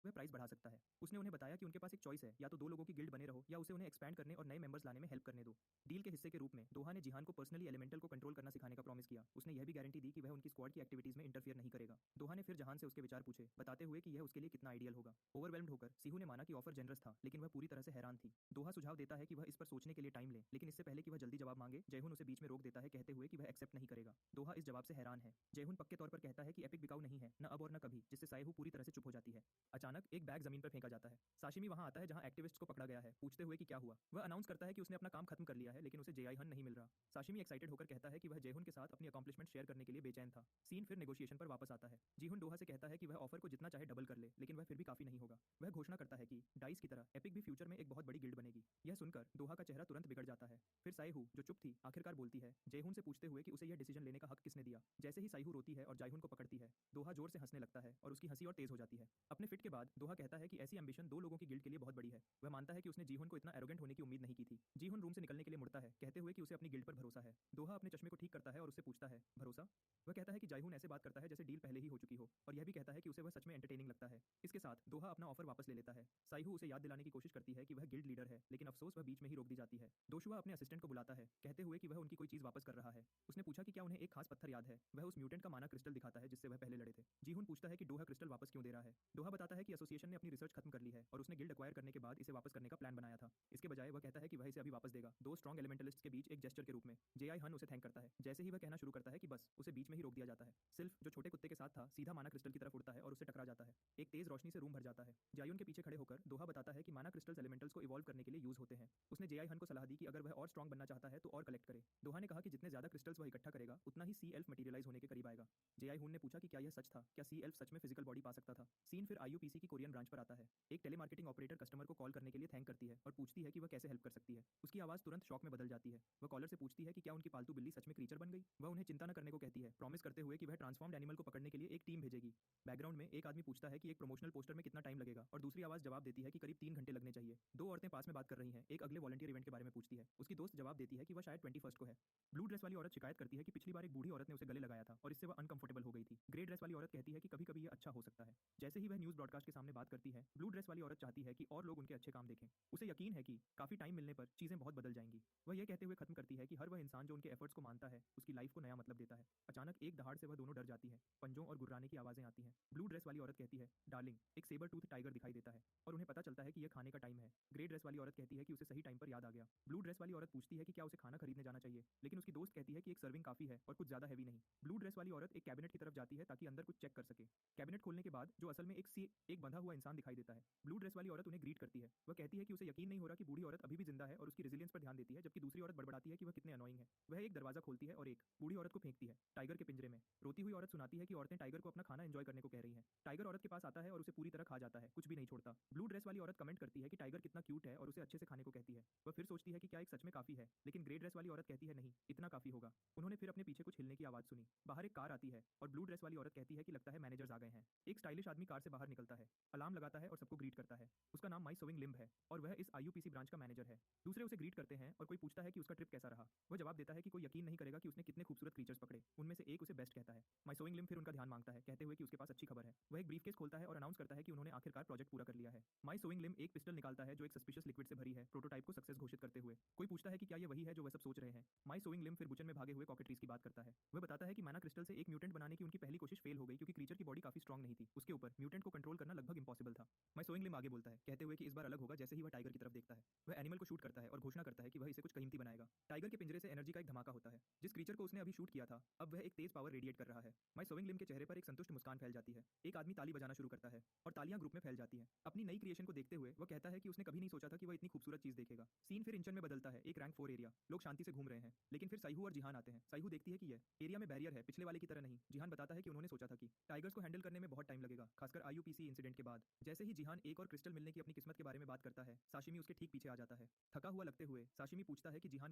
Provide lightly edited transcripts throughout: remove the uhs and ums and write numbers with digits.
वह प्राइस बढ़ा सकता है। उसने उन्हें बताया कि उनके पास एक चॉइस है, या तो 2 लोगों की गिल्ड बने रहो या उसे उन्हें एक्सपैंड करने और नए मेंबर्स लाने में हेल्प करने दो। डील के हिस्से के रूप में दोहा ने जिहान को पर्सनली एलिमेंटल को कंट्रोल करना सिखाने का प्रॉमिस किया। उसने यह भी गारंटी दी कि वह उनकी स्क्वाड की एक्टिविटीज में इंटरफियर नहीं करेगा। दोहा ने फिर जहान से उसके विचार पूछे, बताते हुए कि यह उसके लिए कितना आइडियल होगा। ओवरवेल्म्ड होकर सीहू ने माना कि ऑफर जनरस था, लेकिन वह पूरी तरह से हैरान थी। दोहा सुझाव देता है कि वह इस पर सोचने के लिए टाइम ले, लेकिन इससे पहले कि वह जल्दी जवाब मांगे, जयहुन उसे बीच में रोक देता है, कहते हुए कि वह एक्सेप्ट नहीं करेगा। दोहा इस जवाब से हैरान है। जयहुन पक्के तौर पर कहता है कि एपिक बिकाऊ नहीं है, न अब और न कभी, जिससे सायहू पूरी तरह से चुप हो जाती है। अचानक एक बैग जमीन पर फेंका जाता है। साशिमी वहां आता है जहां एक्टिविस्ट्स को पकड़ा गया है, पूछते हुए कि क्या हुआ। वह अनाउंस करता है कि उसने अपना काम खत्म कर लिया है, लेकिन उसे जेआई हन नहीं मिल रहा। साशिमी एक्साइटेड होकर कहता है कि वह जेहुन के साथ अपनी अकॉम्प्लिशमेंट शेयर करने के लिए बेचैन था। सीन फिर नेगोशिएशन पर वापस आता है। जीहुन दोहा से कहता है कि वह ऑफर को जितना चाहे डबल कर ले, लेकिन वह फिर भी काफी नहीं होगा। वह घोषणा करता है कि डाइस की तरह एपिक भी फ्यूचर में एक बहुत बड़ी गिल्ड बनेगी। यह सुनकर दोहा का चेहरा तुरंत बिगड़ जाता है। फिर सायहू, जो चुप थी, आखिरकार बोलती है, जेहुन से पूछते हुए कि उसे यह डिसीजन लेने का हक किसने दिया। जैसे ही सायहू रोती है और जायहुन को पकड़ती है, दोहा जोर से हंसने लगता है और उसकी हंसी और तेज हो जाती है। अपने फिट के बाद दोहा कहता है कि ऐसी एंबिशन 2 लोगों की गिल्ड के लिए बहुत बड़ी है। वह मानता है कि उसने जीहुन को इतना एरोगेंट होने की उम्मीद नहीं की थी। जीहुन रूम से निकलने के लिए मुड़ता है, कहते हुए कि उसे अपनी गिल्ड पर भरोसा है। दोहा अपने चश्मे को ठीक करता है और उससे पूछता है, भरोसा? वह कहता है कि जायहुन ऐसे बात करता है जैसे डील पहले ही हो चुकी हो, और यह भी कहता है कि उसे वह सच में एंटरटेनिंग लगता है। इसके साथ दोहा अपना ऑफर वापस ले लेता है। सायहू उसे याद दिलाने की कोशिश करती है कि वह गिल्ड लीडर है, लेकिन अफसोस वह बीच में ही रोक दी जाती है। दोशुआ अपने असिस्टेंट को बुलाता है, कहते हुए कि वह उनकी कोई चीज वापस कर रहा है। उसने पूछा कि क्या उन्हें एक खास पत्थर याद है। वह उस म्यूटेंट का माना क्रिस्टल दिखाता है जिससे वह पहले लड़े थे। जीहुन पूछता है कि दोहा क्रिस्टल वापस क्यों दे रहा है। दोहा बताता है कि एसोसिएशन ने अपनी रिसर्च खत्म कर ली है और उसने गिल्ड एक्वायर करने के बाद इसे वापस करने का प्लान बनाया था। इसके बजाय वह कहता है कि वह इसे अभी वापस देगा, 2 स्ट्रॉन्ग एलिमेंटलिस्ट्स के बीच एक जेस्चर के रूप में। जेआई हन उसे थैंक करता है। जैसे ही वह कहना शुरू करता है कि बस, उसे बीच में ही रोक दिया जाता है। सिल्फ, जो छोटे कुत्ते के साथ था, सीधा माना क्रिस्टल की तरफ उड़ता है और उससे टकरा जाता है। एक तेज रोशनी से रूम भर जाता है। जायुन के पीछे खड़े होकर दोहा बताता है कि माना क्रिस्टल्स एलिमेंटल्स को इवॉल्व करने के लिए यूज होते हैं। उसने जेआई हन को सलाह दी कि अगर वह और स्ट्रॉन्ग बनना चाहता है तो और कलेक्ट करे। दोहा ने कहा कि जितने ज्यादा क्रिस्टल्स वह इकट्ठा करेगा, उतना ही सी एल्फ मटेरियलाइज होने के करीब आएगा। जेआई हुन ने पूछा कि क्या यह सच था, क्या सी एल्फ सच में फिजिकल बॉडी पा सकता था। सीन फिर आईयूपीसी की कोरियन ब्रांच पर आता है। एक टेलीमार्केटिंग ऑपरेटर कस्टमर को कॉल करने के लिए थैंक करती है और पूछती है कि वह कैसे हेल्प कर सकती है। उसकी आवाज तुरंत शॉक में बदल जाती है। वह कॉलर से पूछती है कि क्या उनकी पालतू बिल्ली सच में क्रीचर बन गई। वह उन्हें चिंता न करने को कहती है, प्रॉमिस करते हुए कि वह ट्रांसफॉर्म्ड एनिमल को पकड़ने के लिए एक टीम भेजेगी। बैकग्राउंड में एक आदमी पूछता है कि एक प्रमोशनल पोस्टर में कितना टाइम लगेगा, और दूसरी आवाज जवाब देती है कि करीब 3 घंटे लगने चाहिए। 2 औरतें पास में बात कर रही हैं। एक अगले वॉलंटियर इवेंट के बारे में पूछती है। उसकी दोस्त जवाब देती है कि वह शायद 21st को है। ब्लू ड्रेस वाली औरत शिकायत करती है कि पिछली बार एक बूढ़ी औरत ने उसे गले लगाया था और इससे वह अनकंफर्टेबल हो गई थी। ग्रे ड्रेस वाली औरत कहती है कि कभी-कभी यह अच्छा हो सकता है। जैसे ही वह न्यूज़ ब्रॉडकास्ट के सामने बात करती है, ब्लू ड्रेस वाली औरत चाहती है कि और लोग उनके अच्छे काम देखें। उसे यकीन है कि काफी टाइम मिलने पर चीजें बहुत बदल जाएंगी। वह यह कहते हुए खत्म करती है कि हर वह इंसान जो उनके एफर्ट्स को मानता है, उसकी लाइफ को नया मतलब देता है। अचानक एक दहाड़ से वह दोनों डर जाती है। पंजों और गुर्राने की आवाजें आती हैं। ब्लू ड्रेस वाली औरत कहती है, डार्लिंग, एक सेबर टूथ टाइगर दिखाई देता है और उन्हें पता चलता है कि यह खाने का टाइम है। ग्रे ड्रेस वाली औरत कहती है कि उसे सही टाइम पर याद आ गया। ब्लू ड्रेस वाली औरत पूछती है कि क्या उसे खाना खरीदने जाना चाहिए, लेकिन उसकी दोस्त कहती है कि एक सर्विंग काफी है और कुछ ज्यादा हैवी नहीं। ब्लू ड्रेस वाली औरत एक कैबिनेट की तरफ जाती है ताकि अंदर कुछ चेक कर सके। कैबिनेट खोलने के बाद जो असल में एक बंधा हुआ इंसान दिखाई देता है। ब्लू ड्रेस वाली औरत उन्हें ग्रीट करती है। वह कहती है कि उसे यकीन नहीं हो रहा कि बूढ़ी औरत अभी भी जिंदा है और उसकी रेजिलियंस पर ध्यान देती है, जबकि दूसरी औरत बड़बड़ाती है कि वह कितने अनोइंग है। वह एक दरवाजा खोलती है और एक बूढ़ी औरत को फेंकती है टाइगर के पिंजरे में। रोती हुई औरत सुनाती है कि औरतें टाइगर को अपना खाना एंजॉय करने को कह रही हैं। टाइगर औरत के पास आता है और उसे पूरी तरह खा जाता है, कुछ भी नहीं छोड़ता। ब्लू ड्रेस वाली औरत कमेंट करती है कि टाइगर कितना क्यूट है और उसे अच्छे से खाने को कहती है। वह फिर सोचती है कि क्या एक सच में काफी है, लेकिन ग्रे ड्रेस वाली औरत कहती है नहीं, इतना काफी होगा। उन्होंने फिर अपने पीछे कुछ हिलने की आवाज सुनी। बाहर एक कार आती है और ब्लू ड्रेस वाली औरत कहती है कि लगता है मैनेजर्स आ गए हैं। एक स्टाइलिश आदमी कार से बाहर निकलता है, अलार्म लगाता है और सबको ग्रीट करता है। उसका नाम माई सोविंग लिम्ब है और वह इस आईयूपीसी ब्रांच का मैनेजर है। दूसरे उसे ग्रीट करते हैं और कोई पूछता है कि उसका ट्रिप कैसा रहा। वह जवाब देता है कि कोई यकीन नहीं करेगा कि उसने कितने खूबसूरत क्रीचर्स पकड़े। उनमें से एक उसे बेस्ट कहता है। माई सोविंग लिम्ब फिर उनका ध्यान मांगता है, कहते हुए कि उसके पास अच्छी खबर है। वह एक ब्रीफकेस खोलता है और अनाउंस करता है कि उन्होंने आखिरकार प्रोजेक्ट पूरा कर लिया है। माई सोविंग लिम्ब एक पिस्टल निकालता है जो एक सस्पिशियस लिक्विड से भरी है, प्रोटोटाइप को सक्सेस घोषित करते हुए। कोई पूछता है कि क्या ये वही है जो वह सब सोच रहे हैं। माई सोविंग लिम्ब फिर बुचन में भागे हुए कॉकेट्रीज की बात करता है। वह बताता है कि माना क्रिस्टल से एक म्यूटेंट बनाने की उनकी पहली कोशिश फेल हो गई क्योंकि क्रीचर की बॉडी काफी स्ट्रांग नहीं थी। उसके ऊपर म्यूटेंट को कंट्रोल करना लगभग इंपॉसिबल था। माई सोविंग लिम्ब आगे बोलता है, कहते हुए कि इस बार अलग होगा। जैसे ही वह टाइगर की तरफ देखता है, वह एनिमल को शूट करता है और घोषणा करता है कि वह इसे कुछ कीमती बनाएगा। टाइगर के पिंजरे से एनर्जी का एक धमाका होता है। जिस क्रीचर को उसने अभी शूट किया था, अब वह एक तेज पावर रेडिएट कर रहा है। माई सोविंग लिम्ब के चेहरे पर एक संतुष्ट मुस्कान फैल जाती है। एक आदमी ताली बजाना शुरू करता है और तालियां ग्रुप में फैल जाती हैं। अपनी नई क्रिएशन को देखते हुए वह कहता है कि उसने कभी नहीं सोचा था कि वह इतनी खूबसूरत चीज देखेगा। सीन फिर इंचन में बदलता है। एक रैंक 4 एरिया, लोग शांति से घूम रहे हैं, लेकिन फिर साइहू और जिहान आते हैं। साइहू देखती है कि यह एरिया में बैरियर है, पिछले वाले की तरह नहीं। जिहान बताता है कि उन्होंने सोचा था कि टाइगर्स को हैंडल करने में बहुत टाइम लगेगा, खासकर आईयूपीसी इंसिडेंट के बाद। जैसे ही जिहान एक और क्रिस्टल मिलने की अपनी किस्मत के बारे में बात करता है, साशिमी उसके ठीक पीछे आ जाता है। थका हुआ लगते हुए साशिमी पूछता है कि जिहान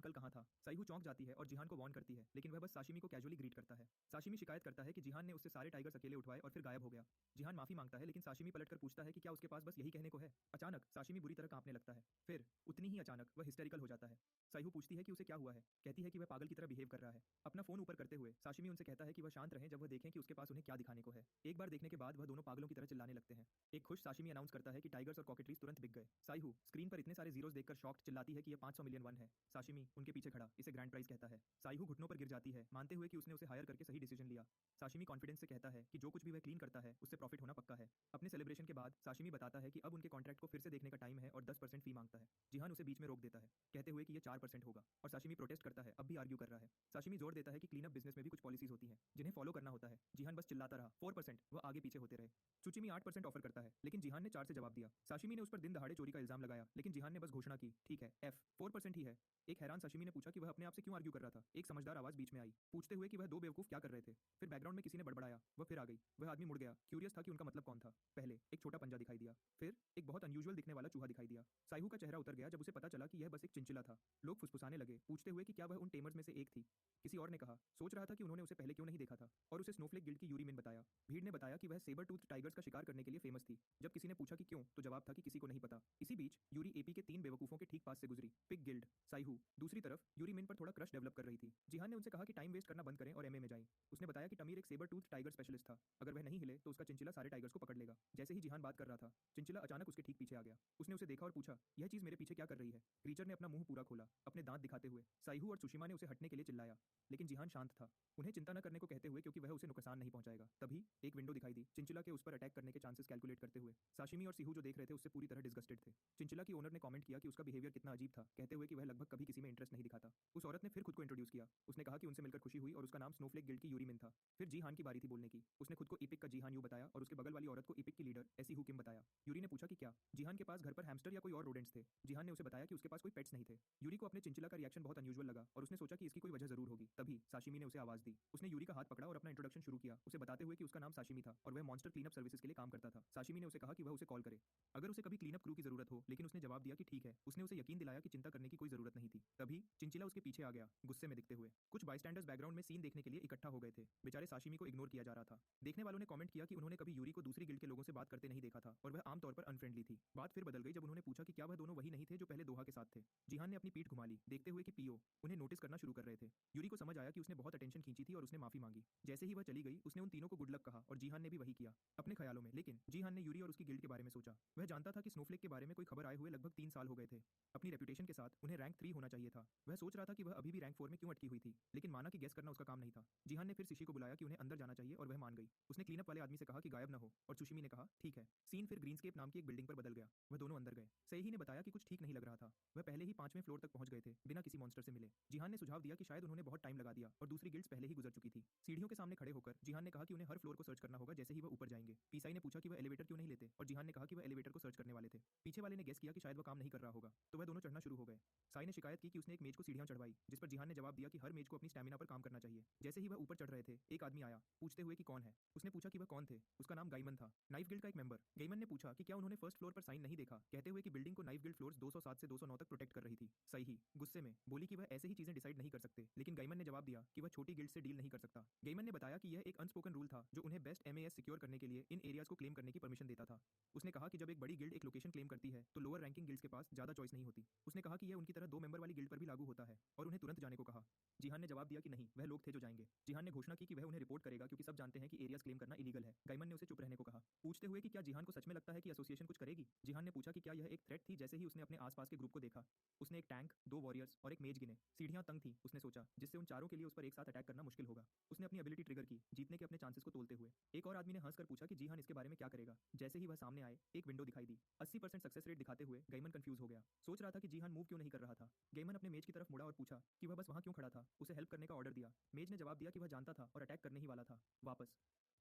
कल कहाँ था। साइहू चौंक जाती है और जिहान को वार्न करती है, लेकिन वह बस साशिमी को कैजुअली ग्रीट करता है। साशिमी शिकायत करता है कि जिहान ने उससे सारे टाइगर्स अकेले उठवाए और फिर गायब हो गया। जिहान माफी मांगता है, लेकिन साशिमी पलटकर पूछता है कि क्या उसके पास बस यही कहने को है। अचानक साशिमी बुरी तरह कांपने लगता है। फिर उतनी ही अचानक वह हिस्टेरिकल हो जाता है। साइहू पूछती है कि उसे क्या हुआ है। कहती है कि वह पागल की तरह बिहेव कर रहा है। अपना फोन ऊपर करते हुए साशिमी उनसे कहता है कि वह शांत रहें जब वह देखें कि उसके पास उन्हें क्या दिखाने को है। एक बार देखने के बाद वह दोनों पागलों की तरह चिल्लाने लगते हैं। एक खुश साशिमी अनाउंस करता है कि टाइगर्स और कॉकेट्रीज तुरंत बिक गए। साइहू स्क्रीन पर इतने सारे जीरोस देखकर शॉक्ड चिल्लाती है कि यह 500 मिलियन वन है। साशिमी उनके पीछे खड़ा इसे ग्रैंड प्राइज कहता है। साइहू घुटनों पर गिर जाती है, मानते हुए कि उसने उसे हायर करके सही डिसीजन लिया। साशिमी कॉन्फिडेंस से कहता है कि जो कुछ भी वह क्लीन करता है उससे प्रॉफिट होना पक्का है। अपने सेलिब्रेशन के बाद साशिमी बताता है कि अब उनके कॉन्ट्रैक्ट को फिर से देखने का टाइम है और 10% फी मांगता है। जिहान उसे बीच में रोक देता है, कहते हुए कि यह 4% होगा, और साशिमी प्रोटेस्ट करता है, अब भी आर्ग्यू कर रहा है। साशिमी जोर देता है कि क्लीनअप बिजनेस में भी कुछ पॉलिसीज होती हैं जिन्हें फॉलो करना होता है। जिहान बस चिल्लाता रहा, 4%। वह आगे पीछे होते रहे। सुचिमी 8% ऑफर करता है, लेकिन जिहान ने 4 से जवाब दिया। साशिमी ने उस पर दिन दहाड़े चोरी का इल्जाम लगाया, लेकिन जिहान ने बस घोषणा की, ठीक है, एफ 4% ही है। एक हैरान साशिमी ने पूछा कि वह अपने आप से क्यों आर्ग्यू कर रहा था। एक समझदार आवाज बीच में आई, पूछते हुए कि वह दो बेवकूफ क्या कर रहे थे। फिर बैकग्राउंड में किसी ने बड़बड़ाया, वह फिर आ गई। वह आदमी मुड़ गया, क्यूरियस था कि उनका मतलब कौन था। पहले एक छोटा पंजा दिखाई दिया, फिर एक बहुत अनयूजुअल दिखने वाला चूहा दिखाई दिया। साइहू का चेहरा उतर गया जब उसे पता चला कि यह बस एक चिंचिला था। लोग फुसफुसाने लगे, पूछते हुए कि क्या वह उन टेमर्स में से एक थी। किसी और ने कहा, सोच रहा था कि उन्होंने उसे पहले क्यों नहीं देखा था, और उसे स्नोफ्लेक गिल्ड की यूरी मिन बताया। भीड़ ने बताया कि वह सेबर टूथ टाइगर्स का शिकार करने के लिए फेमस थी। जब किसी ने पूछा कि क्यों, तो जवाब था कि किसी को नहीं पता। इसी बीच यूरी एपी के 3 बेवकूफों के ठीक पास से गुजरी। पिग गिल्ड साइहू दूसरी तरफ यूरी मिन पर थोड़ा क्रश डेवलप कर रही थी। जिहान ने उनसे कहा कि टाइम वेस्ट करना बंद करें और एमए में जाएं। उसने बताया कि तमीर एक सेबर टूथ टाइगर स्पेशलिस्ट था। अगर वह नहीं हिले तो उसका चिंचिला सारे टाइगर्स को पकड़ लेगा। जैसे ही जिहान बात कर रहा था, चिंचिला अचानक उसके ठीक पीछे आ गया। उसने उसे देखा और पूछा, यह चीज मेरे पीछे क्या कर रही है। क्रीचर ने अपना मुंह पूरा खोला, अपने दांत दिखाते हुए। साइहू और सुशिमा ने उसे हटने के लिए चिल्लाया, लेकिन जिहान शांत था, उन्हें चिंता न करने को कहते हुए, क्योंकि वह उसे नुकसान नहीं पहुंचाएगा। तभी एक विंडो दिखाई दी, चिंचिला के उस पर अटैक करने के चांसेस कैलकुलेट करते हुए। साशिमी और सिहू जो देख रहे थे उससे पूरी तरह डिस्गस्टेड थे। चिंचिला की ओनर ने कमेंट किया कि उसका बिहेवियर कितना अजीब था, कहते हुए कि वह लगभग कभी किसी में इंटरेस्ट नहीं दिखाता। उस औरत ने फिर खुद को इंट्रोड्यूस किया। उसने कहा कि उनसे मिलकर खुशी हुई और उसका नाम स्नोफ्लेक गिल्ड की यूरी मिन था। फिर जीहान की बारी थी बोलने की। उसने खुद को इपिक का जीहान यू बताया और उसके बगल वाली औरत को इपिक की लीडर एसी हु किम बताया। यूरी ने पूछा कि क्या जीहान के पास घर पर हैमस्टर या कोई और रोडेंट्स थे। जीहान ने उसे बताया कि उसके पास कोई पेट्स नहीं थे। यूरी को अपने चिंचिला का रिएक्शन बहुत अनयूजुअल लगा और उसने सोचा कि इसकी कोई वजह जरूर होगी। तभी साशिमी ने उसे आवाज दी। उसने यूरी का हाथ पकड़ा और अपना इंट्रोडक्शन शुरू किया, उसे बताते हुए कि उसका नाम साशिमी था और वह मॉन्स्टर क्लीनअप सर्विसेज के लिए काम करता था। साशिमी ने उसे कहा कि वह उसे कॉल करे अगर उसे कभी क्लीनअप क्रू की जरूरत हो, लेकिन उसने जवाब दिया कि ठीक है। उसने उसे यकीन दिलाया कि चिंता करने की कोई जरूरत नहीं थी। तभी चिंचिला उसके पीछे आ गया, गुस्से में दिखते हुए। कुछ बायस्टैंडर्स बैकग्राउंड में सीन देखने के लिए इकट्ठा हो गए थे। बेचारे साशिमी को इग्नोर किया जा रहा था। देखने वालों ने कमेंट किया कि उन्होंने कभी यूरी को दूसरी गिल्ड के लोगों से बात करते नहीं देखा था और वह आमतौर पर अनफ्रेंडली थी। बात फिर बदल गई जब उन्होंने पूछा कि क्या वह दोनों वही नहीं थे जो पहले दोहा के साथ थे। जिहान ने अपनी पीठ घुमा ली, देखते हुए कि पीओ उन्हें नोटिस करना शुरू कर रहे थे। यूरी को समझ आया कि उसने बहुत अटेंशन खींची थी और उसने माफी मांगी। जैसे ही वह चली गई, उसने उन तीनों को गुड लक कहा और जिहान ने भी वही किया अपने ख्यालों में। लेकिन जिहान ने यूरी और उसकी गिल्ड के बारे में सोचा। वह जानता था कि स्नोफ्लेक के बारे में कोई खबर आए हुए लगभग 3 साल हो गए थे। अपनी रेपुटेशन के साथ उन्हें रैंक 3 होना चाहिए था। वह सोच रहा था कि वह अभी भी रैंक 4 में क्यों अटकी हुई थी, लेकिन माना कि गेस करना उसका काम नहीं था। जिहान ने फिर सिशी को बुलाया कि उन्हें अंदर जाना चाहिए और वह मान गई। उसने क्लीनअप वाले आदमी से कहा कि गायब न हो और सुशिमी ने कहा ठीक है। सीन फिर ग्रीनस्केप नाम की एक बिल्डिंग पर बदल गया। वह दोनों अंदर गए। सही ने बताया कि कुछ ठीक नहीं लग रहा था। वह पहले ही 5वें फ्लोर तक पहुंच गए थे बिना किसी मॉन्स्टर से मिले। जिहान ने सुझाव दिया कि शायद उन्होंने बहुत टाइम लगा दिया और दूसरी गिल्ड्स पहले ही गुजर चुकी थी। सीढ़ियों के सामने खड़े होकर जिहान ने कहा कि उन्हें हर फ्लोर को सर्च करना होगा जैसे ही वह ऊपर जाएंगे। पीसाई ने पूछा कि वह एलिवेटर क्यों नहीं लेते और जिहान ने कहा कि वह एलिवेटर को सर्च करने वाले थे। पीछे वाले ने गेस किया कि शायद वह काम नहीं कर रहा होगा, तो वह दोनों चढ़ना शुरू हो गए। साई ने शिकायत की कि उसने एक मेज को सीढ़ियां चढ़वाई, जिस पर जिहान ने जवाब दिया कि हर मेज को अपनी स्टैमिना पर काम करना चाहिए। जैसे ही वह ऊपर चढ़ रहे थे, एक आदमी आया, पूछते हुए कि कौन है। उसने पूछा कि वह कौन थे। उसका नाम गाइमन था, नाइफ गिल्ड का एक मेंबर। गाइमन ने पूछा कि क्या उन्होंने फर्स्ट फ्लोर पर साइन नहीं देखा, कहते हुए कि बिल्डिंग को नाइफ गिल्ड फ्लोर्स 207 से 209 तक प्रोटेक्ट कर रही थी। सही गुस्से में बोली कि वह ऐसे ही चीजें डिसाइड नहीं कर सकते, लेकिन गाइमन ने जवाब दिया कि वह छोटी गिल्ड से डील नहीं कर सकता। गाइमन ने बताया कि यह एक अनस्पोकन रूल था जो उन्हें बेस्ट एमएएस सिक्योर करने के लिए इन एरियाज को क्लेम करने की परमिशन देता था। उसने कहा कि जब एक बड़ी गिल्ड एक लोकेशन क्लेम करती है तो लोअर रैंकिंग गिल्ड्स के पास ज्यादा चॉइस नहीं होती। उसने कहा कि यह उनकी तरह 2 मेंबर वाली गिल्ड पर भी लागू होता है और उन्हें तुरंत जाने को कहा। जिहान ने जवाब दिया कि नहीं, वह लोग थे जो जाएंगे। जिहान ने घोषणा की कि वह उन्हें रिपोर्ट करेगा क्योंकि सब जानते हैं कि एरियाज क्लेम करना इलीगल है। गाइमन ने उसे चुप रहने को कहा, पूछते हुए कि क्या जिहान को सच में लगता है कि एसोसिएशन कुछ करेगी। जिहान ने पूछा कि क्या यह एक थ्रेट थी। जैसे ही उसने अपने आसपास के ग्रुप को देखा, उसने एक टैंक, 2 वॉरियर्स और एक मेज गिने। सीढ़ियां तंग थी, उसने सोचा, जिससे उन चारों के लिए उस पर एक साथ अटैक करना मुश्किल होगा। उसने अपनी एबिलिटी ट्रिगर की, जीतने के अपने चांसेस को तोलते हुए। एक और आदमी ने हंसकर पूछा कि जिहान इसके बारे में क्या करेगा। जैसे ही वह सामने आए, एक विंडो दिखाई दी। 80% सक्सेस रेट दिखाते हुए गाइमन कंफ्यूज हो गया, सोच रहा था कि जिहान मूव क्यों नहीं कर रहा था। गाइमन अपने मेज की तरफ मुड़ा और पूछा कि वह बस वहां क्यों खड़ा था। उसे हेल्प करने का ऑर्डर दिया। मेज ने जवाब दिया कि वह जानता था और अटैक करने ही वाला था। वापस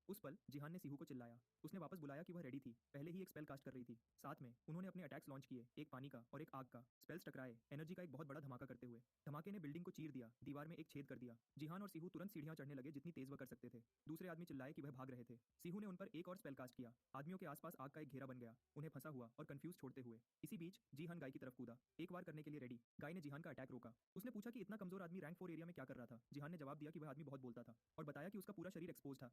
उस पल जिहान ने सिहू को चिल्लाया। उसने वापस बुलाया कि वह रेडी थी, पहले ही एक स्पेल कास्ट कर रही थी। साथ में उन्होंने अपने अटैक्स लॉन्च किए, एक पानी का और एक आग का। स्पेल्स टकराए, एनर्जी का एक बहुत बड़ा धमाका करते हुए। धमाके ने बिल्डिंग को चीर दिया, दीवार में एक छेद कर दिया। जिहान और सिहू तुरंत सीढ़ियां चढ़ने लगे जितनी तेज वह कर सकते थे। दूसरे आदमी चिल्लाए कि वह भाग रहे थे। सिहू ने उन पर एक और स्पेल कास्ट किया। आदमियों के आसपास आग का एक घेरा बन गया, उन्हें फंसा हुआ और कंफ्यूज छोड़ते हुए। इसी बीच जिहान गाय की तरफ कूदा, एक बार करने के लिए रेडी। गाय ने जिहान का अटैक रोका। उसने पूछा कि इतना कमजोर आदमी रैंक 4 एरिया में क्या कर रहा था। जिहान ने जवाब दिया कि वह आदमी बहुत बोलता था और बताया कि उसका पूरा शरीर एक्सपोज था।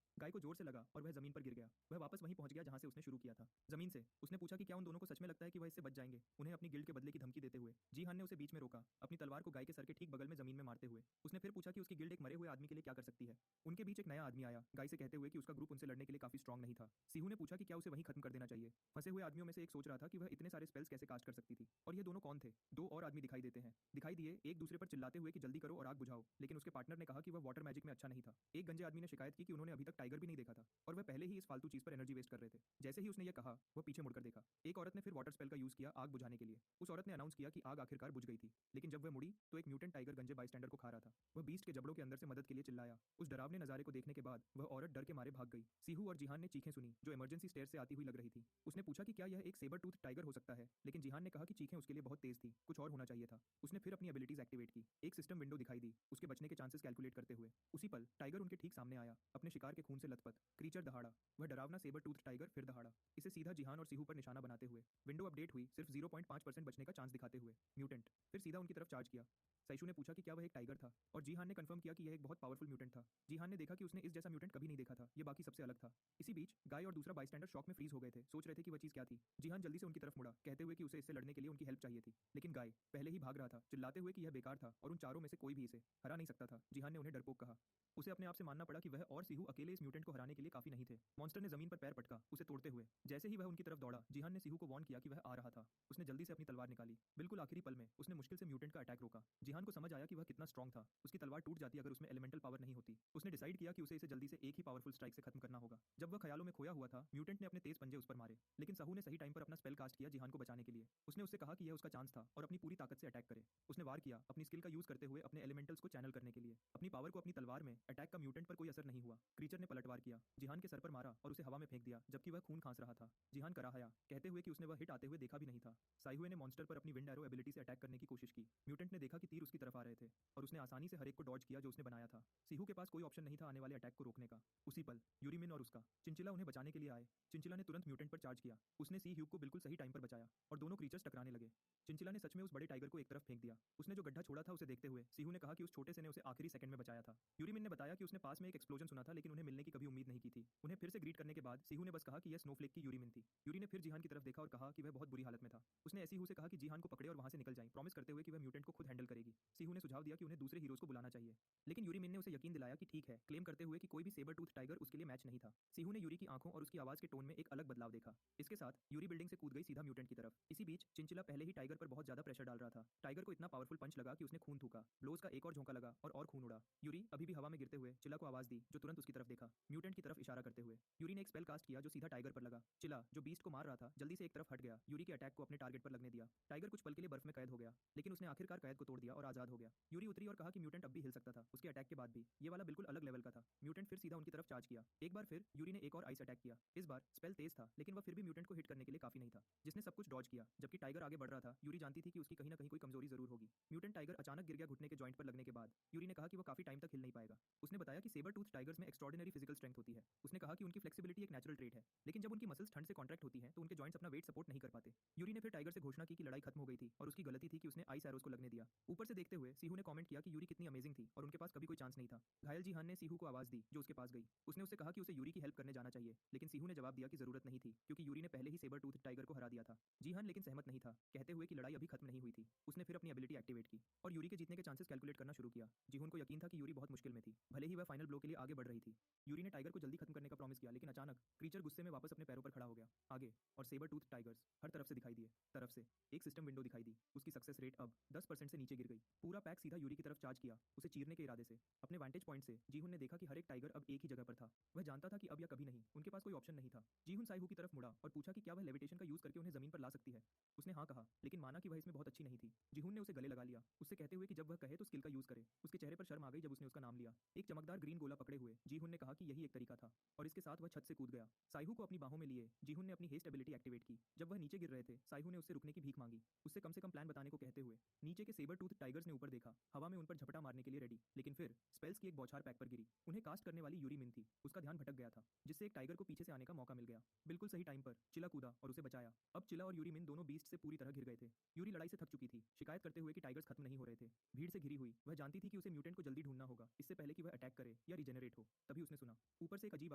गाय को जोर से लगा और वह जमीन पर गिर गया। वह वापस वहीं पहुंच गया जहां से उसने शुरू किया था, जमीन से। उसने पूछा कि क्या उन दोनों को सच में लगता है कि वह इससे बच जाएंगे, उन्हें अपनी गिल्ड के बदले की धमकी देते हुए। जीहान ने उसे बीच में रोका, अपनी तलवार को गाय के सर के ठीक बगल में जमीन में मारते हुए। उसने फिर पूछा कि उसकी गिल्ड एक मरे हुए आदमी के लिए क्या कर सकती है। उनके बीच एक नया आदमी आया, गाय से कहते हुए कि उसका ग्रुप उनसे लड़ने के लिए काफी स्ट्रांग नहीं था। सीहू ने पूछा कि क्या उसे वहीं खत्म कर देना चाहिए। फंसे हुए आदमियों में से एक सोच रहा था कि वह इतने सारे स्पेल्स कैसे कास्ट कर सकती थी। और ये दोनों कौन थे? दो और आदमी दिखाई देते हैं, दिखाई दिए, एक दूसरे पर चिल्लाते हुए कि जल्दी करो और आग बुझाओ। लेकिन उसके पार्टनर ने कहा कि वह वाटर मैजिक में अच्छा नहीं था। एक गंजे आदमी ने शिकायत की कि उन्होंने अभी तक टाइगर भी नहीं देखा था और वह पहले ही इस फालतू चीज पर एनर्जी वेस्ट कर रहे थे। जैसे ही उसने यह कहा, वह पीछे मुड़कर देखा। एक औरत ने फिर वाटर स्पेल का यूज किया आग बुझाने के लिए। उस औरत ने अनाउंस किया कि आग आखिरकार बुझ गई थी। लेकिन जब वह मुड़ी तो एक म्यूटेंट टाइगर गंजे बाइस्टैंडर को खा रहा था। वह बीस्ट के जबड़ों के अंदर से मदद के लिए चिल्लाया। उस डरावने नजारे को देखने के बाद वह औरत डर के मारे भाग गई। सीहू और जिहान ने चीखें सुनी जो इमरजेंसी स्टेयर से आती हुई लग रही थी। उसने पूछा कि क्या यह एक सेबर टूथ टाइगर हो सकता है, लेकिन जिहान ने कहा कि चीखें उसके लिए बहुत तेज थी, कुछ और होना चाहिए था। उसने फिर अपनी एबिलिटीज एक्टिवेट की। एक सिस्टम विंडो दिखाई दी, उसके बचने के चांसेस कैलकुलेट करते हुए। उसी पल टाइगर उनके ठीक सामने आया, अपने शिकार के खून से लथपथ। क्रीचर दहाड़ा, वह डरावना सेबर टूथ टाइगर फिर दहाड़ा, इसे सीधा जिहान और सीहू पर निशाना बनाते हुए। विंडो अपडेट हुई, सिर्फ 0.5% बचने का चांस दिखाते हुए। म्यूटेंट फिर सीधा उनकी तरफ चार्ज किया। सैशु ने पूछा कि क्या वह एक टाइगर था, और जीहान ने कंफर्म किया कि यह एक बहुत पावरफुल म्यूटेंट था। जीहान ने देखा कि उसने इस जैसा म्यूटेंट कभी नहीं देखा था, यह बाकी सबसे अलग था। इसी बीच गाय और दूसरा बाइस्टैंडर शॉक में फ्रीज हो गए थे, सोच रहे थे कि वह चीज क्या थी। जीहान जल्दी से उनकी तरफ मुड़ा, कहते हुए कि उसे इससे लड़ने के लिए उनकी हेल्प चाहिए थी। लेकिन गाय पहले ही भाग रहा था, चिल्लाते हुए कि यह बेकार था और उन चारों में से कोई भी इसे हरा नहीं सकता था। जीहान ने उन्हें डरपोक कहा। उसे अपने आप से मानना पड़ा कि वह और सीहू अकेले इस म्यूटेंट को हराने के लिए काफी नहीं थे। मॉन्स्टर ने जमीन पर पैर पटका, उसे तोड़ते हुए। जैसे ही वह उनकी तरफ दौड़ा, जीहान ने सीहू को वार्न किया कि वह आ रहा था। उसने जल्दी से अपनी तलवार निकाली। बिल्कुल आखिरी पल में उसने मुश्किल से म्यूटेंट का अटैक रोका। जीहान को समझ आया कि वह कितना स्ट्रांग था। उसकी तलवार टूट जाती अगर उसमें एलिमेंटल पावर नहीं होती। उसने डिसाइड किया कि उसे इसे जल्दी से एक ही पावरफुल स्ट्राइक से खत्म करना होगा। जब वह ख्यालों में खोया हुआ था, म्यूटेंट ने अपने तेज पंजे उस पर मारे, लेकिन साहू ने सही टाइम पर अपना स्पेल कास्ट किया जीहान को बचाने के लिए। उसने उससे कहा कि यह उसका चांस था और अपनी पूरी ताकत से अटैक करे। उसने वार किया, अपनी स्किल का यूज करते हुए अपने एलिमेंटल्स को चैनल करने के लिए। अपनी पावर को अपनी तलवार में अटैक का म्यूटेंट पर कोई असर नहीं हुआ। क्रीचर ने पलटवार किया, जिहान के सर पर मारा और उसे हवा में फेंक दिया, जबकि वह खून खांस रहा था। जिहान कराहया, कहते हुए कि उसने वह हिट आते हुए देखा भी नहीं था। साइहुए ने मॉन्स्टर पर अपनी विंड एरो एबिलिटी से अटैक करने की कोशिश की। म्यूटेंट ने देखा कि तीर उसकी तरफ आ रहे थे और उसने आसानी से हर एक को डॉज किया जो उसने बनाया था। सीहू के पास कोई ऑप्शन नहीं था आने वाले अटैक को रोकने का। उसी पल यूरिमिन और उसका चिंचिला उन्हें बचाने के लिए आए। चिंचिला ने तुरंत म्यूटेंट पर चार्ज किया। उसने सी ह्यूग को बिल्कुल सही टाइम पर बचाया और दोनों क्रीचर्स टकराने लगे। चिंचिला ने सच में उस बड़े टाइगर को एक तरफ फेंक दिया। उसने जो गड्ढा छोड़ा था उसे देखते हुए सीहू ने कहा कि उस छोटे से ने उसे आखिरी सेकंड में बचाया था। यूरिमिन ने बताया कि उसने पास में एक एक्सप्लोजन सुना था, लेकिन उन्हें मिलने की कभी उम्मीद नहीं की थी। उन्हें फिर से ग्रीट करने के बाद सीहू ने बस कहा कि यह स्नोफ्लेक की यूरिमिन थी। यूरी ने फिर जिहान की तरफ देखा और कहा कि वह बहुत बुरी हालत में था। उसने ऐसी हु से कहा कि जिहान को पकड़े और वहां से निकल जाए, प्रॉमिस करते हुए कि वह म्यूटेंट को खुद हैंडल करेगी। सीहू ने सुझाव दिया कि उन्हें दूसरे हीरोज को बुलाना चाहिए, लेकिन यूरीमिन ने उसे यकीन दिलाया कि ठीक है, क्लेम करते हुए कि कोई भी सेबर टूथ टाइगर उसके लिए मैच नहीं था। सीहू ने यूरी की आंखों और उसकी आवाज के टोन में एक अलग बदलाव देखा। इसके साथ यूरी बिल्डिंग से कूद गई सीधा म्यूटेंट की तरफ। इसी बीच चिंचिला पहले ही टाइगर पर बहुत ज्यादा प्रेशर डाल रहा था। टाइगर को इतना पावरफुल पंच लगा कि उसने खून थूका। ब्लोज का एक और झोंका लगा और खून उड़ा। यूरी अभी भी हवा में गिरते हुए चिला को आवाज दी, जो तुरंत उसकी तरफ देखा, म्यूटेंट की तरफ इशारा करते हुए। यूरी ने एक स्पेल कास्ट किया जो सीधा टाइगर पर लगा। चिला, जो बीस्ट को मार रहा था, जल्दी से एक तरफ हट गया, यूरी के अटैक को अपने टारगेट पर लगने दिया। टाइगर कुछ पल के लिए बर्फ में कैद हो गया, लेकिन उसने आखिरकार कैद को तोड़ दिया और आजाद हो गया। यूरी उतरी और कहा कि म्यूटेंट अब भी हिल सकता था, उसके अटैक के बाद भी। ये वाला बिल्कुल अलग लेवल का था। म्यूटेंट फिर सीधा उनकी तरफ चार्ज किया। एक बार फिर यूरी ने एक और आइस अटैक किया। इस बार स्पेल तेज था, लेकिन वह फिर भी म्यूटेंट को हिट करने के लिए काफी नहीं था, जिसने सब कुछ डॉज किया। जबकि टाइगर आगे बढ़ रहा था, यूरी जानती थी कि उसकी कहीं ना कहीं कोई कमजोरी जरूर होगी। म्यूटेंट टाइगर अचानक गिर गया घुटने के जॉइंट पर लगने के बाद। यूरी ने कहा कि वो काफी टाइम तक हिल नहीं पाएगा। उसने बताया कि सेबर टूथ टाइगर्स में एक्स्ट्रॉर्डिनरी फिजिकल स्ट्रेंथ होती है। उसने कहा कि उनकी फ्लेक्सिबिलिटी एक नेचुरल ट्रेट है, लेकिन जब उनकी मसल्स ठंड से कॉन्ट्रैक्ट होती हैं तो उनके जॉइंट्स अपना वेट सपोर्ट नहीं कर पाते। यूरी ने फिर टाइगर से घोषणा की कि लड़ाई खत्म हो गई थी और उसकी गलती थी कि उसने आइस एरोज को लगने दिया। ऊपर से देखते हुए सीहू ने कमेंट किया कि यूरी कितनी अमेजिंग थी और उनके पास कभी कोई चांस नहीं था। घायल जिहान ने सीहू को आवाज दी, जो उसके पास गई। उसने उससे कहा कि उसे यूरी की हेल्प करने जाना चाहिए, लेकिन सीहू ने जवाब दिया कि जरूरत नहीं थी, क्योंकि यूरी ने पहले ही सेबर टूथ टाइगर को हरा दिया था। जिहान लेकिन सहमत नहीं था, कहते हुए कि लड़ाई अभी खत्म नहीं हुई थी। उसने फिर अपनी एबिलिटी एक्टिवेट की और यूरी के जीतने के चांसेस कैलकुलेट करना शुरू किया। जिहुन को यकीन था कि यूरी बहुत मुश्किल में थी, भले ही वह फाइनल ब्लो के लिए आगे बढ़ रही थी। यूरी ने टाइगर को जल्दी खत्म करने का प्रॉमिस किया, लेकिन अचानक क्रीचर गुस्से में वापस अपने पैरों पर खड़ा हो गया। आगे और सेबर टूथ टाइगर्स हर तरफ से दिखाई दिए। तरफ से एक सिस्टम विंडो दिखाई दी। उसकी सक्सेस रेट अब 10% से नीचे गिर गई। पूरा पैक सीधा यूरी की तरफ चार्ज किया, उसे चीरने के इरादे से। अपने वांटेज पॉइंट से जीहुन ने देखा कि हर एक टाइगर अब एक ही जगह पर था। वह जानता था कि अब या कभी नहीं, उनके पास कोई ऑप्शन नहीं था। जीहुन साइहू की तरफ मुड़ा और पूछा कि क्या वह लेविटेशन का यूज करके उन्हें जमीन पर ला सकती है। उसने हाँ कहा, लेकिन माना कि वह इसमें बहुत अच्छी नहीं थी। जीहुन ने उसे गले लगा लिया, उससे कहते हुए कि जब वह कहे तो स्किल का यूज करे। उसके चेहरे पर शर्म आ गई जब उसने उसका नाम लिया। एक चमकदार ग्रीन गोला पकड़े हुए जीहुन ने कहा कि यही एक तरीका था, और इसके साथ वह छत से कूद गया। साइहू को अपनी बाहों में लिए जीहुन ने अपनी हेस्ट एबिलिटी एक्टिवेट की। जब वह नीचे गिर रहे थे, साइहू ने उससे रुकने की भीख मांगी, उससे कम प्लान बताने को कहते हुए। नीचे के सेबर टूथ टाइगर्स ने ऊपर देखा, हवा में उन पर झपटा मारने के लिए रेडी, लेकिन फिर स्पेल्स की एक बौछार पैक पर गिरी। उन्हें कास्ट करने वाली यूरी मिन थी। उसका ध्यान भटक गया था, जिससे एक टाइगर को पीछे से आने का मौका मिल गया। बिल्कुल सही टाइम पर चिला कूदा और उसे बचाया। अब चिला और यूरी मिन दोनों बीस्ट से पूरी तरह घिर गए थे। यूरी लड़ाई से थक चुकी थी, शिकायत करते हुए कि टाइगर्स खत्म नहीं हो रहे थे। भीड़ से घिरी हुई, वह जानती थी कि उसे म्यूटेंट को जल्दी ढूंढना होगा, इससे पहले कि वह अटैक करे या रिजेनरेट हो। तभी उसने सुना ऊपर से एक अजीब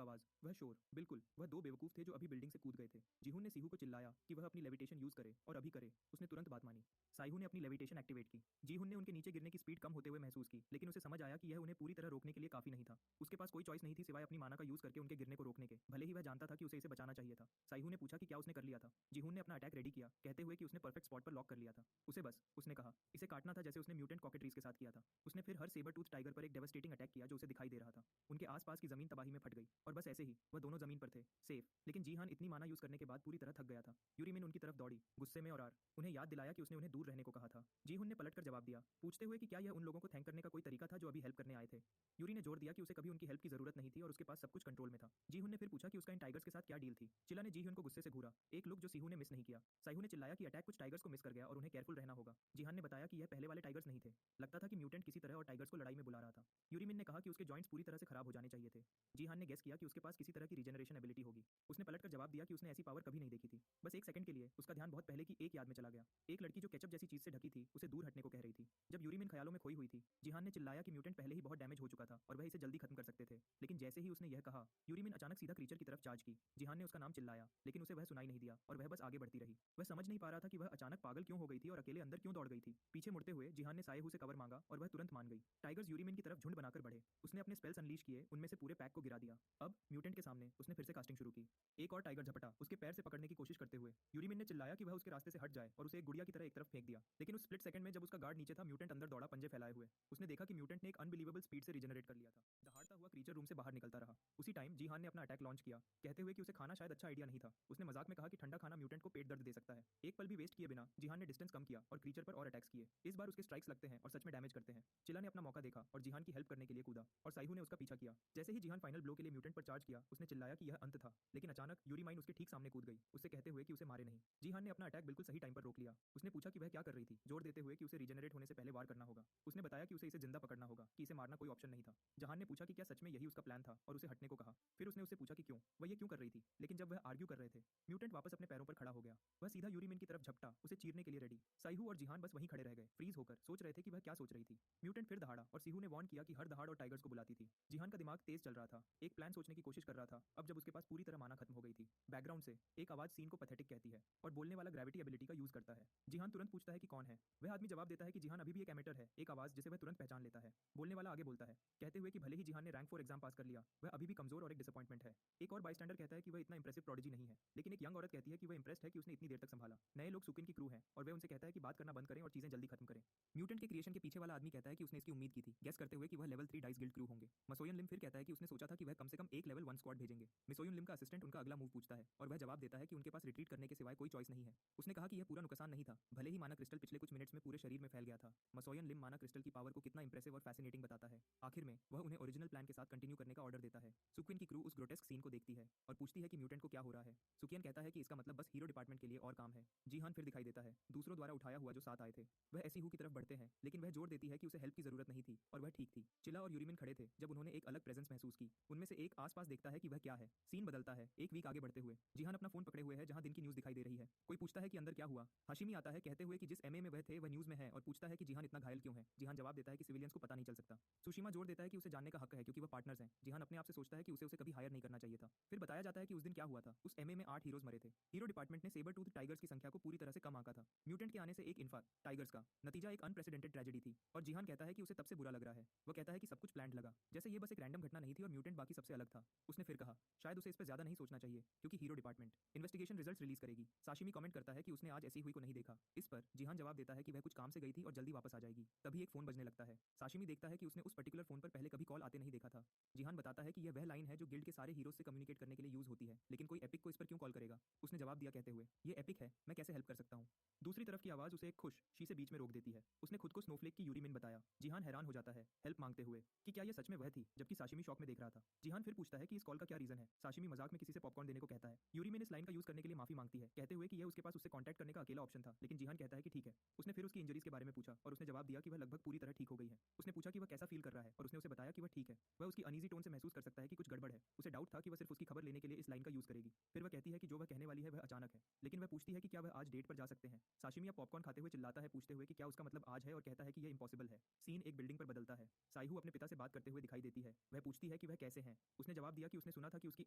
आवाज, वह शोर। बिल्कुल, वह दो बेवकूफ थे जो अभी बिल्डिंग से कूद गए थे। जीहून ने सीहू को चिल्लाया कि वह अपनी लेविटेशन यूज करे, और अभी करे। उसने तुरंत बात मानी। साइहू ने अपनी लेविटेशन एक्टिवेट की। जीहून ने उनके नीचे गिरने की स्पीड कम होते हुए महसूस की, लेकिन उसे समझ आया कि यह उन्हें पूरी तरह रोकने के लिए काफी नहीं था। उसके पास कोई चॉइस नहीं थी सिवाय अपनी माना का यूज करके उनके गिरने को रोकने के, भले ही वह जानता था कि उसे इसे बचाना चाहिए था। साइहू ने पूछा कि क्या उसने कर लिया था। जीहून ने अपना अटैक रेडी किया, कहते हुए कि उसने परफेक्ट स्पॉट पर लॉक कर लिया था। उसे बस, उसने कहा, इसे काटना था जैसे उसने म्यूटेंट कॉकेट्रीज के साथ किया था। उसने फिर हर सेबर टूथ टाइगर पर एक डेवास्टेटिंग अटैक किया जो उसे दिखाई दे रहा था। उनके आसपास की जमीन तबाही में फट गई, और बस ऐसे ही वह दोनों जमीन पर थे, सेफ। लेकिन जीहान इतनी माना यूज करने के बाद पूरी तरह थक गया था। यूरीमिन उनकी तरफ दौड़ी, गुस्से में, और उन्हें याद दिलाया कि उसने उन्हें दूर रहने को कहा था। जीहुन ने पलटकर जवाब दिया, पूछते हुए कि क्या यह उन लोगों को थैंक करने का कोई तरीका था जो अभी हेल्प करने आए थे। यूरी ने जोर दिया कि उसे कभी उनकी हेल्प की जरूरत नहीं थी और उसके पास सब कुछ कंट्रोल में था। जीहुन ने फिर पूछा कि उसका इन टाइगर्स के साथ क्या डील थी। चिला ने जीहुन को गुस्से से घूरा, एक लुक जो सीहू ने मिस नहीं किया। साइहू ने चिल्लाया कि अटैक कुछ टाइगर्स को मिस कर गया और उन्हें केयरफुल रहना होगा। जीहान ने बताया कि यह पहले वाले टाइगर्स नहीं थे, लगता था कि म्यूटेंट किसी तरह और टाइगर्स को लड़ाई में बुला रहा था। यूरीमिन ने कहा कि उसके जॉइंट्स पूरी तरह से खराब हो जाने चाहिए थे। जीहान ने गेस किया कि उसके पास किसी तरह की रिजेनरेशन एबिलिटी होगी। उसने पलटकर जवाब दिया कि उसने ऐसी पावर कभी नहीं देखी थी। बस एक सेकंड के लिए उसका ध्यान बहुत पहले की एक याद में चला गया। एक लड़की जो केचप जैसी चीज से ढकी थी उसे दूर हटने को कह रही थी। जब यूरीमिन ख्यालों में खोई हुई थी, जीहान ने चिल्लाया कि म्यूटेंट पहले ही बहुत डैमेज हो चुका था और वह इसे जल्दी खत्म कर सकते थे। लेकिन जैसे ही उसने यह कहा, यूरीमिन अचानक सीधा क्रीचर की तरफ चार्ज की। जीहान ने उसका नाम चिल्लाया, लेकिन उसे वह सुनाई नहीं दिया और वह बस आगे बढ़ती रही। वह समझ नहीं पा रहा था कि वह अचानक पागल क्यों हो गई थी और अकेले अंदर क्यों दौड़ गई थी। पीछे मुड़ते हुए जीहान ने साइहू से कवर मांगा और वह तुरंत मान गई। टाइगर्स यूरीमिन की तरफ झुंड बनाकर बढ़े। उसने अपने स्पेल्स अनलीश किए, उनमें से पूरे पैक को गिरा दिया। अब म्यूटेंट के सामने उसने फिर से कास्टिंग शुरू की। एक और टाइगर झपटा, उसके पैर से पकड़ने की कोशिश करते हुए। यूरीमिन ने चिल्लाया कि वह उसके रास्ते से हट जाए और उसे एक गुड़िया की तरह एक तरफ फेंक दिया। लेकिन उस स्प्लिट सेकंड में जब उसका गार्ड नीचे था, म्यूटेंट अंदर दौड़ा, पंजे फैलाए हुए। उसने देखा कि म्यूटेंट ने एक अनबिलीवेबल स्पीड से रिजेनरेट कर लिया था। दहाड़ता हुआ क्रीचर रूम से बाहर निकलता रहा। उसी टाइम जीहान ने अपना अटैक लॉन्च किया, कहते हुए कि उसे खाना शायद अच्छा आइडिया नहीं था। उसने मजाक में कहा कि ठंडा खाना म्यूटेंट को पेट दर्द दे सकता है। एक पल भी वेस्ट किए बिना जीहान ने डिस्टेंस कम किया और क्रीचर पर और अटैक्स किए। इस बार उसके स्ट्राइक्स लगते हैं और सच में डैमेज करते हैं। चिला ने अपना मौका देखा और जीहान की हेल्प करने के लिए कूदा, और साइहू ने उसका पीछा किया। जैसे ही जीहान फाइनल ब्लो के लिए म्यूटेंट पर चार्ज किया, उसने चिल्लाया कि यह अंत था। लेकिन अचानक यूरी माइन उसके ठीक सामने कूद गई, उससे कहते हुए कि उसे मारे नहीं। जीहान ने अपना अटैक बिल्कुल सही टाइम पर रोक लिया। उसने पूछा कि वह क्या कर रही थी, जोर देते हुए कि उसे रिजेनरेट होने से पहले वार करना होगा। उसने बताया कि उसे इसे जिंदा पकड़ना होगा, कि इसे मारना कोई ऑप्शन नहीं था। जहान ने पूछा कि क्या सच में यही उसका प्लान था और उसे हटने को कहा। फिर उसने उससे पूछा कि क्यों, वह ये क्यों कर रही थी। लेकिन जब वह आर्ग्यू कर रहे थे, म्यूटेंट वापस अपने पैरों पर खड़ा हो गया। वह सीधा यूरीमिन की तरफ झपटा, उसे चीरने के लिए रेडी। साइहू और जीहान बस वहीं खड़े रह गए, फ्रीज होकर सोच रहे थे कि वह क्या सोच रही थी। म्यूटेंट फिर दहाड़ा और सीहू ने वार्न किया कि हर दहाड़ और टाइगर्स को बुलाती थी। जीहान का दिमाग तेज चल रहा था, एक प्लान सोचने की कोशिश कर रहा था, अब जब उसके पास पूरी तरह माना खत्म हो गई थी। बैकग्राउंड से एक आवाज सीन को पैथेटिक कहती है और बोलने वाला ग्रेविटी एबिलिटी का यूज करता है। जीहान तुरंत पूछता है कि कौन है। वह आदमी जवाब देता है कि जीहान अभी भी एक एमेटर है, एक आवाज जिसे वह तुरंत पहचान लेता है। बोलने वाला आगे बोलता है, कहते हुए कि भले ही जीहान ने रैंक 4 एग्जाम पास कर लिया, वह अभी भी कमजोर और एक डिसअपॉइंटमेंट है। एक और बाइस्टैंडर कहता है कि वह इतना इंप्रेसिव प्रोडिजी नहीं है, लेकिन एक यंग औरत कहती है कि वह इंप्रेस्ड है कि उसने इतनी देर तक संभाला। नए लोग सुकिन की क्रू हैं और वह उनसे कहता है कि बात करना बंद करें और चीजें जल्दी खत्म करें। म्यूटेंट के क्रिएशन के पीछे वाला आदमी कहता है कि उसने इसकी उम्मीद की थी, गेस करते हुए कि वह लेवल 3 डाइस गिल्ड क्रू होंगे। मसोयन लिम फिर कहता है कि उसने सोचा था कि वह कम से कम एक लेवल 1 स्क्वाड भेजेंगे। मिसोयन लिम का असिस्टेंट उनका अगला मूव पूछता है और वह जवाब देता है कि उनके पास रिट्रीट करने के सिवाय कोई चॉइस नहीं है। उसने कहा कि यह पूरा नुकसान नहीं था, भले ही माना क्रिस्टल पिछले कुछ मिनट्स में पूरे शरीर में फैल गया था। मसोयन लिम माना क्रिस्टल की पावर को कितना इंप्रेसिव और फैसिनेटिंग बताता है। आखिर में वह उन्हें ओरिजिनल प्लान के साथ कंटिन्यू करने का ऑर्डर देता है। सुक्विन की क्रू उस ग्रोटेस्क सीन को देखती है और पूछती है कि म्यूटेंट को क्या हो रहा है। सुकियन कहता है कि इसका मतलब बस हीरो डिपार्टमेंट के लिए और काम है। जीहान फिर दिखाई देता है, दूसरों द्वारा उठाया हुआ जो साथ आए थे। वह ऐसी हु की तरफ बढ़ते हैं, लेकिन वह जोर देती है कि उसे हेल्प की जरूरत नहीं थी और वह ठीक थी। चिला और यूरीमिन खड़े थे जब उन्होंने एक अलग प्रेजेंस महसूस की। उनमें से एक आसपास देखता है कि वह क्या है। सीन बदलता है, एक वीक आगे बढ़ते हुए। जीहान अपना फोन पकड़े हुए है जहां दिन की न्यूज दिखाई दे रही है। कोई पूछता है कि अंदर क्या हुआ। हाशिमी आता है कहते हुए कि जिस एमए में वह थे वह न्यूज में है और पूछता है कि जीहान इतना घायल क्यों है। जीहान जवाब देता है कि सिविलियंस को पता नहीं चल सकता। सुशीमा जोर देता है कि उसे जानने का हक है क्योंकि वह पार्टनर्स हैं। जीहान अपने आप से सोचता है कि उसे कभी हायर नहीं करना चाहिए था। फिर बताया जाता है कि उस दिन क्या हुआ था। उस एमए में 8 हीरोज मरे थे। हीरो डिपार्टमेंट ने सेबर टूथ टाइगर्स की संख्या को पूरी तरह से कम आंका था। म्यूटेंट के आने से एक इन्फा टाइगर्स का नतीजा एक अनप्रेसिडेंटेड ट्रेजेडी थी और जीहान कहता है कि उसे तब से बुरा लग रहा है। वह कहता है कि सब कुछ प्लान्ड लगा, जैसे ये बस एक रैंडम घटना नहीं थी और म्यूटेंट बाकी सबसे अलग था। उसने फिर कहा, शायद उसे इस पर ज्यादा नहीं सोचना चाहिए क्योंकि hero department investigation results release करेगी। साशिमी कमेंट करता है कि उसने आज ऐसी हुई को नहीं देखा। इस पर जीहान जवाब देता है कि वह कुछ काम से गई थी और जल्दी वापस आ जाएगी। तभी एक फोन बजने लगता है। साशिमी देखता है कि उसने उस पर्टिकुलर फोन पर पहले कभी कॉल आते नहीं देखा था। जीहान बताता है कि यह वह लाइन है जो गिल्ड के सारे हीरोज से कम्युनिकेट करने के लिए यूज होती है, लेकिन कोई एपिक को इस पर क्यों कॉल करेगा। उसने जवाब दिया कहते हुए, ये एपिक है, मैं कैसे हेल्प कर सकता हूँ। दूसरी तरफ की आवाज़ उसे एक खुश शी से बीच में रोक देती है। उसने खुद को स्नोफ्लेक की यूरी मिन बताया। जिहान हैरान हो जाता है, हेल्प मांगते हुए, कि क्या ये सच में वह थी, जबकि साशिमी शॉक में देख रहा था। जिहान फिर पूछता है कि इस कॉल का क्या रीजन है। साशिमी मजाक में किसी से पॉपकॉर्न देने को कहता है। यूरी मिन इस लाइन का यूज करने के लिए माफी मांगती है, कहते हुए कि यह उसके पास उससे कॉन्टैक्ट करने का अकेला ऑप्शन था, लेकिन जिहान कहता है कि ठीक है। उसने फिर उसकी इंजरीज के बारे में पूछा और उसने जवाब दिया कि वह लगभग पूरी तरह ठीक हो गई है। उसने पूछा कि वह कैसा फील कर रहा है और उसने उसे बताया कि वह ठीक है। वह उसकी अनईजी टोन से महसूस कर सकता है कि कुछ गड़बड़ है। उसे डाउट था कि वह सिर्फ उसकी खबर लेने के लिए इस लाइन का यूज करेगी। फिर वह कहती है कि जो वह कहने वाली है वह अचानक है, लेकिन वह पूछती है कि क्या वह आज डेट पर जा सकते हैं। साशिमी पॉपकॉर्न खाते हुए चिल्लाता है, पूछते हुए कि क्या उसका मतलब आज है, और कहता है कि यह इंपॉसिबल है। सीन एक बिल्डिंग पर बदलता है। साइहू अपने पिता से बात करते हुए दिखाई देती है। वह पूछती है कि वह कैसे हैं। उसने जवाब दिया कि उसने सुना था कि उसकी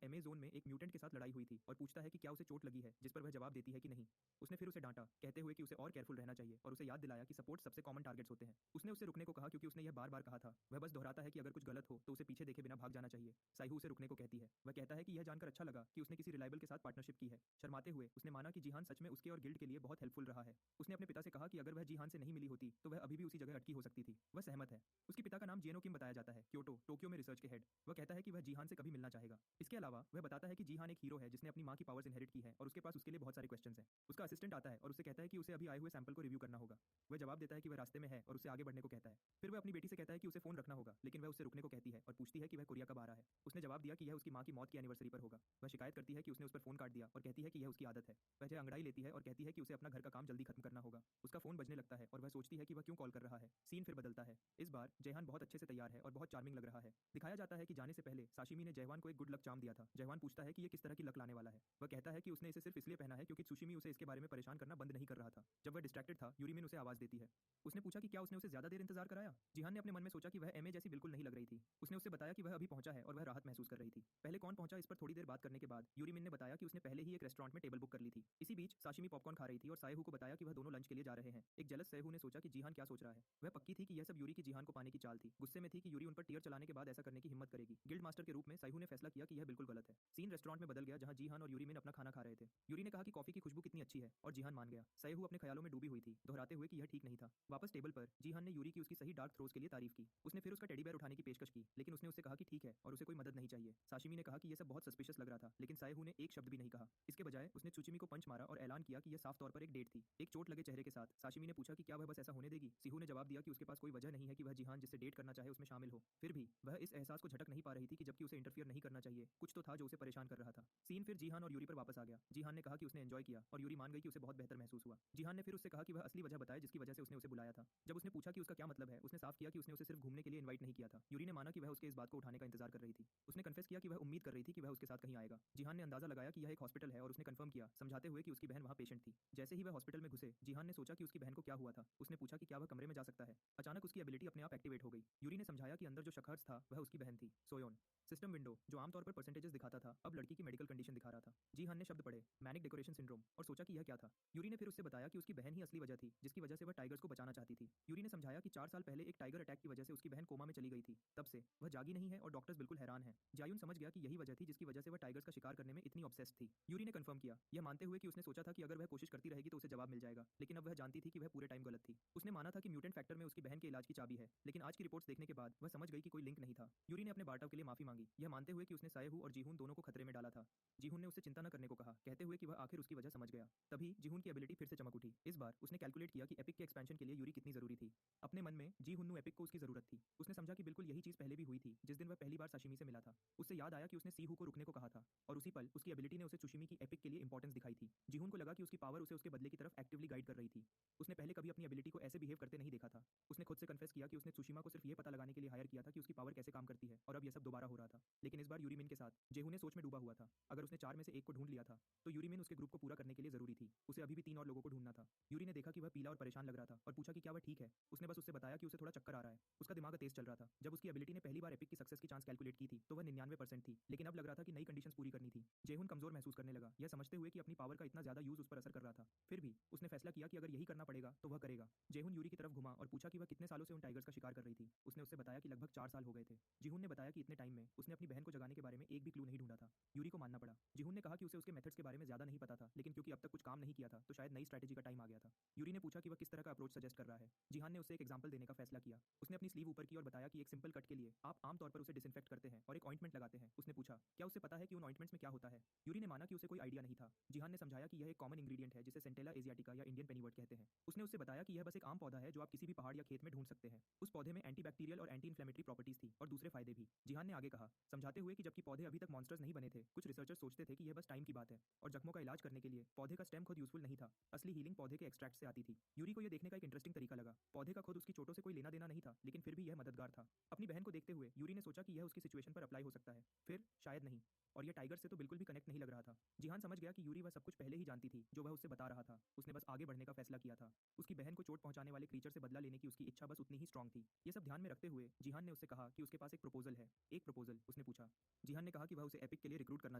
एमए जोन में एक म्यूटेंट के साथ लड़ाई हुई थी, और पूछता है कि क्या उसे चोट लगी है, जिस पर वह जवाब देती है कि नहीं। उसने फिर उसे डांटा, कहते हुए कि उसे और केयरफुल रहना चाहिए, और उसे याद दिलाया कि सपोर्ट सबसे कॉमन टारगेट्स होते हैं। उसने उसे रुकने को कहा क्योंकि उसने यह बार बार कहा था। वह बस दोहराता है कि अगर कुछ गलत हो तो उसे पीछे देखे बिना भाग जाना चाहिए। साइहू उसे रुकने को कहती है। वह कहता है कि यह जानकर अच्छा लगा कि उसने किसी रिलायबल के साथ पार्टनरशिप की है। शर्माते हुए उसने माना कि जीहान सच में उसके और गिल्ड के लिए बहुत हेल्पफुल रहा है। उसने अपने पिता से कहा कि अगर वह जीहान से नहीं मिली होती तो वह अभी भी उसी जगह अटकी हो सकती थी। वह सहमत है। उसके पिता का नाम जिएनो किम बताया जाता है, क्योटो, टोक्यो में रिसर्च के हेड। वह कहता है कि वह जीहान से कभी मिलना चाहेगा। इसके अलावा वह बताता है कि जीहान एक हीरो है जिसने अपनी माँ की पावर्स इनहेरिट की है, और उसके पास उसके लिए बहुत सारे क्वेश्चंस हैं। उसका असिस्टेंट आता है और उससे कहता है कि उसे अभी आए हुए सैंपल को रिव्यू करना होगा। वह जवाब देता है कि वह रास्ते में है और उससे आगे बढ़ने को कहता है। फिर वह अपनी बेटी से कहता है कि उसे फोन रखना होगा, लेकिन वह उससे रुकने को कहती है और पूछती है कि वह कोरिया कब आ रहा है। उसने जवाब दिया कि यह उसकी माँ की मौत की एनिवर्सरी पर होगा। वह शिकायत करती है कि उसने उस पर फोन काट दिया और कहती है कि यह उसकी आदत है। वह अंगड़ाई लेती है और कहती है कि उसे अपना घर का काम जल्दी खत्म करना होगा। उसका फोन बजने लगता है और वह सोचती है कि वह क्यों कॉल कर रहा है। सीन फिर बदलता है। इस बार जयहान बहुत अच्छे से तैयार है और बहुत चार्मिंग लग रहा है। दिखाया जाता है कि जाने से पहले साशिमी ने जयवान को एक गुड लक चार्म दिया था। जयवान पूछता है कि यह किस तरह की लक लाने वाला है। वह कहता है कि उसने इसे सिर्फ इसलिए पहना है क्योंकि सुशिमी उसे इसके बारे में परेशान करना बंद नहीं कर रहा था। जब वह डिस्ट्रैक्टेड था, यूरीमिन उसे आवाज देती है। उसने पूछा कि क्या उसने उसे ज्यादा देर इंतजार कराया। जिहान ने अपने मन में सोचा कि वह एमए जैसी बिल्कुल नहीं लग रही थी। उसने उससे बताया कि वह अभी पहुंचा है और वह राहत महसूस कर रही थी। पहले कौन पहुंचा इस पर थोड़ी देर बात करने के बाद यूरीमिन ने बताया कि उसने पहले ही एक रेस्टोरेंट में टेबल बुक कर ली थी। इसी बीच साशिमी पॉपकॉर्न खा रही थी और सायहू को बताया कि वह दोनों लंच के लिए जा रहे हैं। एक जेलस सायहू ने सोचा कि जीहान क्या सोच रहा है। वह पक्की थी कि यह सब यूरी की जीहान को पाने की चाल थी। गुस्से में थी कि यूरी उन पर टीयर चलाने के बाद ऐसा करने की हिम्मत करेगी। गिल्ड मास्टर के रूप में सायहू ने फैसला किया कि यह बिल्कुल गलत है। सीन रेस्टोरेंट में बदल गया जहां जीहान और यूरीमिन अपना खाना खा रहे थे। यूरी ने कहा कि कॉफी की खुशबू कितनी अच्छी है और जीहान मान गया। सायहू अपने ख्यालों में डूबी हुई थी, दोहराते हुए कि यह ठीक नहीं था। वापस टेबल पर जीहान ने यूरी की उसकी सही डार्क थ्रोज के लिए तारीफ की। उसने फिर उसका टेडी बेयर उठाने की पेशकश की, लेकिन उसने उससे कहा कि ठीक है और उसे कोई मदद नहीं चाहिए। साशिमी ने कहा कि यह सब बहुत सस्पिशियस लग रहा था, लेकिन सायहू ने एक शब्द भी नहीं कहा। इसके बजाय उसने चुचिमी को पंच मारा और ऐलान किया कि यह साफ तौर पर एक डेट थी। एक चोट लगे चेहरे के साथ साशिमी ने पूछा कि क्या वह बस ऐसा होने देगी। सिहू ने जवाब दिया कि उसके पास कोई वजह नहीं है कि वह जीहान जिससे डेट करना चाहे उसमें शामिल हो। फिर भी वह इस एहसास को झटक नहीं पा रही थी कि जबकि उसे इंटरफियर नहीं करना चाहिए, कुछ तो था जो उसे परेशान कर रहा था। सीन फिर जीहान और यूरी पर वापस आ गया। जीहान ने कहा कि उसने एंजॉय किया और यूरी मान गई कि उसे बहुत बेहतर महसूस हुआ। जीहान ने फिर उससे कहा कि वह असली वजह बताए जिसकी वजह से उसने उसे बुलाया था। जब उसने पूछा कि उसका क्या मतलब है, उसने साफ किया कि उसने उसे सिर्फ घूमने के लिए इनवाइट नहीं किया था। यूरी ने माना कि वह उसके इस बात को उठाने का इंतजार कर रही थी। उसने कन्फेस किया कि वह उम्मीद कर रही थी कि वह उसके साथ कहीं आएगा। जीहान ने अंदाजा लगाया कि यह एक हॉस्पिटल है और उसने कंफर्म किया, समझाते हुए कि उसकी बहन वहां पेशेंट थी। जैसे ही वह हॉस्पिटल में घुसे, जीहान ने सोचा कि उसकी बहन को क्या हुआ था। उसने पूछा कि क्या वह कमरे में जा सकता है। अचानक उसकी एबिलिटी अपने आप एक्टिवेट हो गई। यूरी ने समझाया कि अंदर जो शख्स था वह उसकी बहन थी, सोयोन। सिस्टम विंडो जो आमतौर पर परसेंटेजेस दिखाता था, अब लड़की की मेडिकल कंडीशन दिखा रहा था। जीहान ने शब्द पढ़े, मैनिक डेकोरेशन सिंड्रोम, और सोचा कि यह क्या था। यूरी ने फिर उससे बताया कि उसकी बहन ही असली वजह थी जिसकी वजह से वह टाइगर्स को बचाना चाहती थी। यूरी ने समझाया कि 4 साल पहले एक टाइगर अटैक की वजह से उसकी बहन कोमा में चली गई थी। तब से वह जागी नहीं है और डॉक्टर्स बिल्कुल हैरान हैं। जायुन समझ गया कि यही वजह थी जिसकी वजह से वह टाइगर्स का शिकार करने में इतनी ऑब्सेस्ड थी। यूरी ने कंफर्म किया, यह मानते हुए कि उसने सोचा था कि अगर वह कोशिश करती रहेगी तो उसे जवाब मिल जाएगा, लेकिन अब वह जानती थी कि वह पूरे टाइम गलत थी। उसने माना था कि म्यूटेंट फैक्टर में उसकी बहन के इलाज की चाबी है, लेकिन आज की रिपोर्ट्स देखने के बाद वह समझ गई कि कोई लिंक नहीं था। यूरी ने अपने बार्टव के लिए माफी मांगी, यह मानते हुए कि उसने सायहू और जीहून दोनों को खतरे में डाला था। जीहून ने उससे चिंता न करने को कहा, कहते हुए कि वह आखिर उसकी वजह समझ गया। तभी जीहून की एबिलिटी फिर से चमक उठी। इस बार उसने कैलकुलेट किया कि एपिक के एक्सपेंशन के लिए यूरी कितनी जरूरी थी। अपने मन में जीहुन्नू एपिक को उसकी जरूरत थी। उसने समझा कि बिल्कुल यही चीज पहले भी हुई थी जिस दिन वह पहली बार साशिमी से मिला था। उससे याद आया कि उसने सीहू को रुकने को कहा था और उसी पल उसकी एबिलिटी ने उसे सुशिमी की एपिक के लिए इंपॉर्टेंस दिखाई थी। जीहुन को लगा कि उसकी पावर उसे उसके बदले की तरफ एक्टिवली गाइड कर रही थी। उसने पहले कभी अपनी एबिलिटी को ऐसे बिहेव करते नहीं देखा था। उसने खुद से कन्फेस किया कि उसने सुशिमा को सिर्फ ये पता लगाने के लिए हायर किया था कि उसकी पावर कैसे काम करती है, और अब यह सब दोबारा हो रहा था। लेकिन इस बार यूरीमिन के साथ जेहू ने सोच में डूबा हुआ था। अगर उसने 4 में से एक को ढूंढ लिया था तो यूरीमिन उसके ग्रुप को पूरा करने के लिए जरूरी थी। उसे अभी भी 3 और लोगों को ढूंढना था। यूरी ने देखा कि वह पीला और परेशान लग रहा था और पूछा कि क्या वह ठीक है। उसने बस उससे बताया कि उसे थोड़ा चक्कर आ रहा है। उसका दिमाग तेज चल रहा था। जब उसकी एबिलिटी ने पहली बार एपिक की सक्सेस की चांस कैलकुलेट की थी तो वह 99% थी, लेकिन अब लग रहा था कि नई कंडीशंस पूरी करनी थी। जेहुन कमजोर महसूस करने लगा, यह समझते हुए कि अपनी पावर का इतना ज्यादा यूज उस पर असर कर रहा था। फिर भी उसने फैसला किया कि अगर यही करना पड़ेगा तो वह करेगा। जेहुन यूरी की तरफ घुमा और पूछा कि वह कितने सालों से उन टाइगर्स का शिकार कर रही थी। उसने उससे बताया कि लगभग 4 साल हो गए थे। जिहुन ने बताया कि इतने टाइम में उसने अपनी बहन को जगाने के बारे में एक भी क्लू नहीं ढूंढा था। यूरी को मानना पड़ा। जिहुन ने कहा कि उसे उसके मेथड्स के बारे में ज्यादा नहीं पता था, लेकिन क्योंकि अब तक कुछ काम नहीं किया था तो शायद नई स्ट्रैटेजी का टाइम आ गया था। यूरी ने पूछा कि वह किस तरह का अप्रोच सजेस्ट कर रहा है। जिहान ने उसे एक एग्जांपल देने का फैसला किया। उसने अपनी स्लीव ऊपर की और बताया कि एक सिंपल कट के लिए आप आमतौर पर उसे डिसइंफेक्ट करते हैं और एक ऑइंटमेंट लगाते हैं। उसने पूछा, क्या उसे पता है कि उन ऑइंटमेंट्स में क्या होता है। यूरी ने माना कि उसे कोई आइडिया नहीं नहीं था। जिहान ने समझाया कि यह एक कॉमन इंग्रेडिएंट है जिसे सेंटेला एशियाटिका या इंडियन पेनीवर्ट कहते हैं। उसने उससे बताया कि यह बस एक आम पौधा है जो आप किसी भी पहाड़ या खेत में ढूंढ सकते हैं। उस पौधे में एंटीबैक्टीरियल और एंटी इन्फ्लेमेटरी प्रॉपर्टीज थी और दूसरे फायदे भी। जिहान ने आगे कहा, समझाते हुए कि जबकि पौधे अभी तक मॉन्स्टर्स नहीं बने थे, कुछ रिसर्चर्स सोचते थे कि यह बस टाइम की बात है और जख्मों का इलाज करने के लिए पौधे का स्टेम खुद यूजफुल नहीं था। असली हीलिंग पौधे के एक्सट्रैक्ट से आती थी। यूरी को यह देखने का एक इंटरेस्टिंग तरीका लगा। पौधे का खुद उसकी चोटों से कोई लेना देना नहीं था, लेकिन फिर भी यह मददगार था। अपनी बहन को देखते हुए यूरी ने सोचा कि यह उसकी सिचुएशन पर अप्लाई हो सकता है, फिर शायद नहीं। और यह टाइगर से तो बिल्कुल भी कनेक्ट नहीं लग रहा था। जिहान समझ गया कि यूरी वह सब कुछ पहले ही जानती थी जो वह उससे बता रहा था। उसने बस आगे बढ़ने का फैसला किया था। उसकी बहन को चोट पहुंचाने वाले क्रीचर से बदला लेने की उसकी इच्छा बस उतनी ही स्ट्रांग थी। ये सब ध्यान में रखते हुए जिहान ने उससे कहा कि उसके पास एक प्रपोजल है। एक प्रपोजल? उसने पूछा। जिहान ने कहा कि वह उसे एपिक के लिए रिक्रूट करना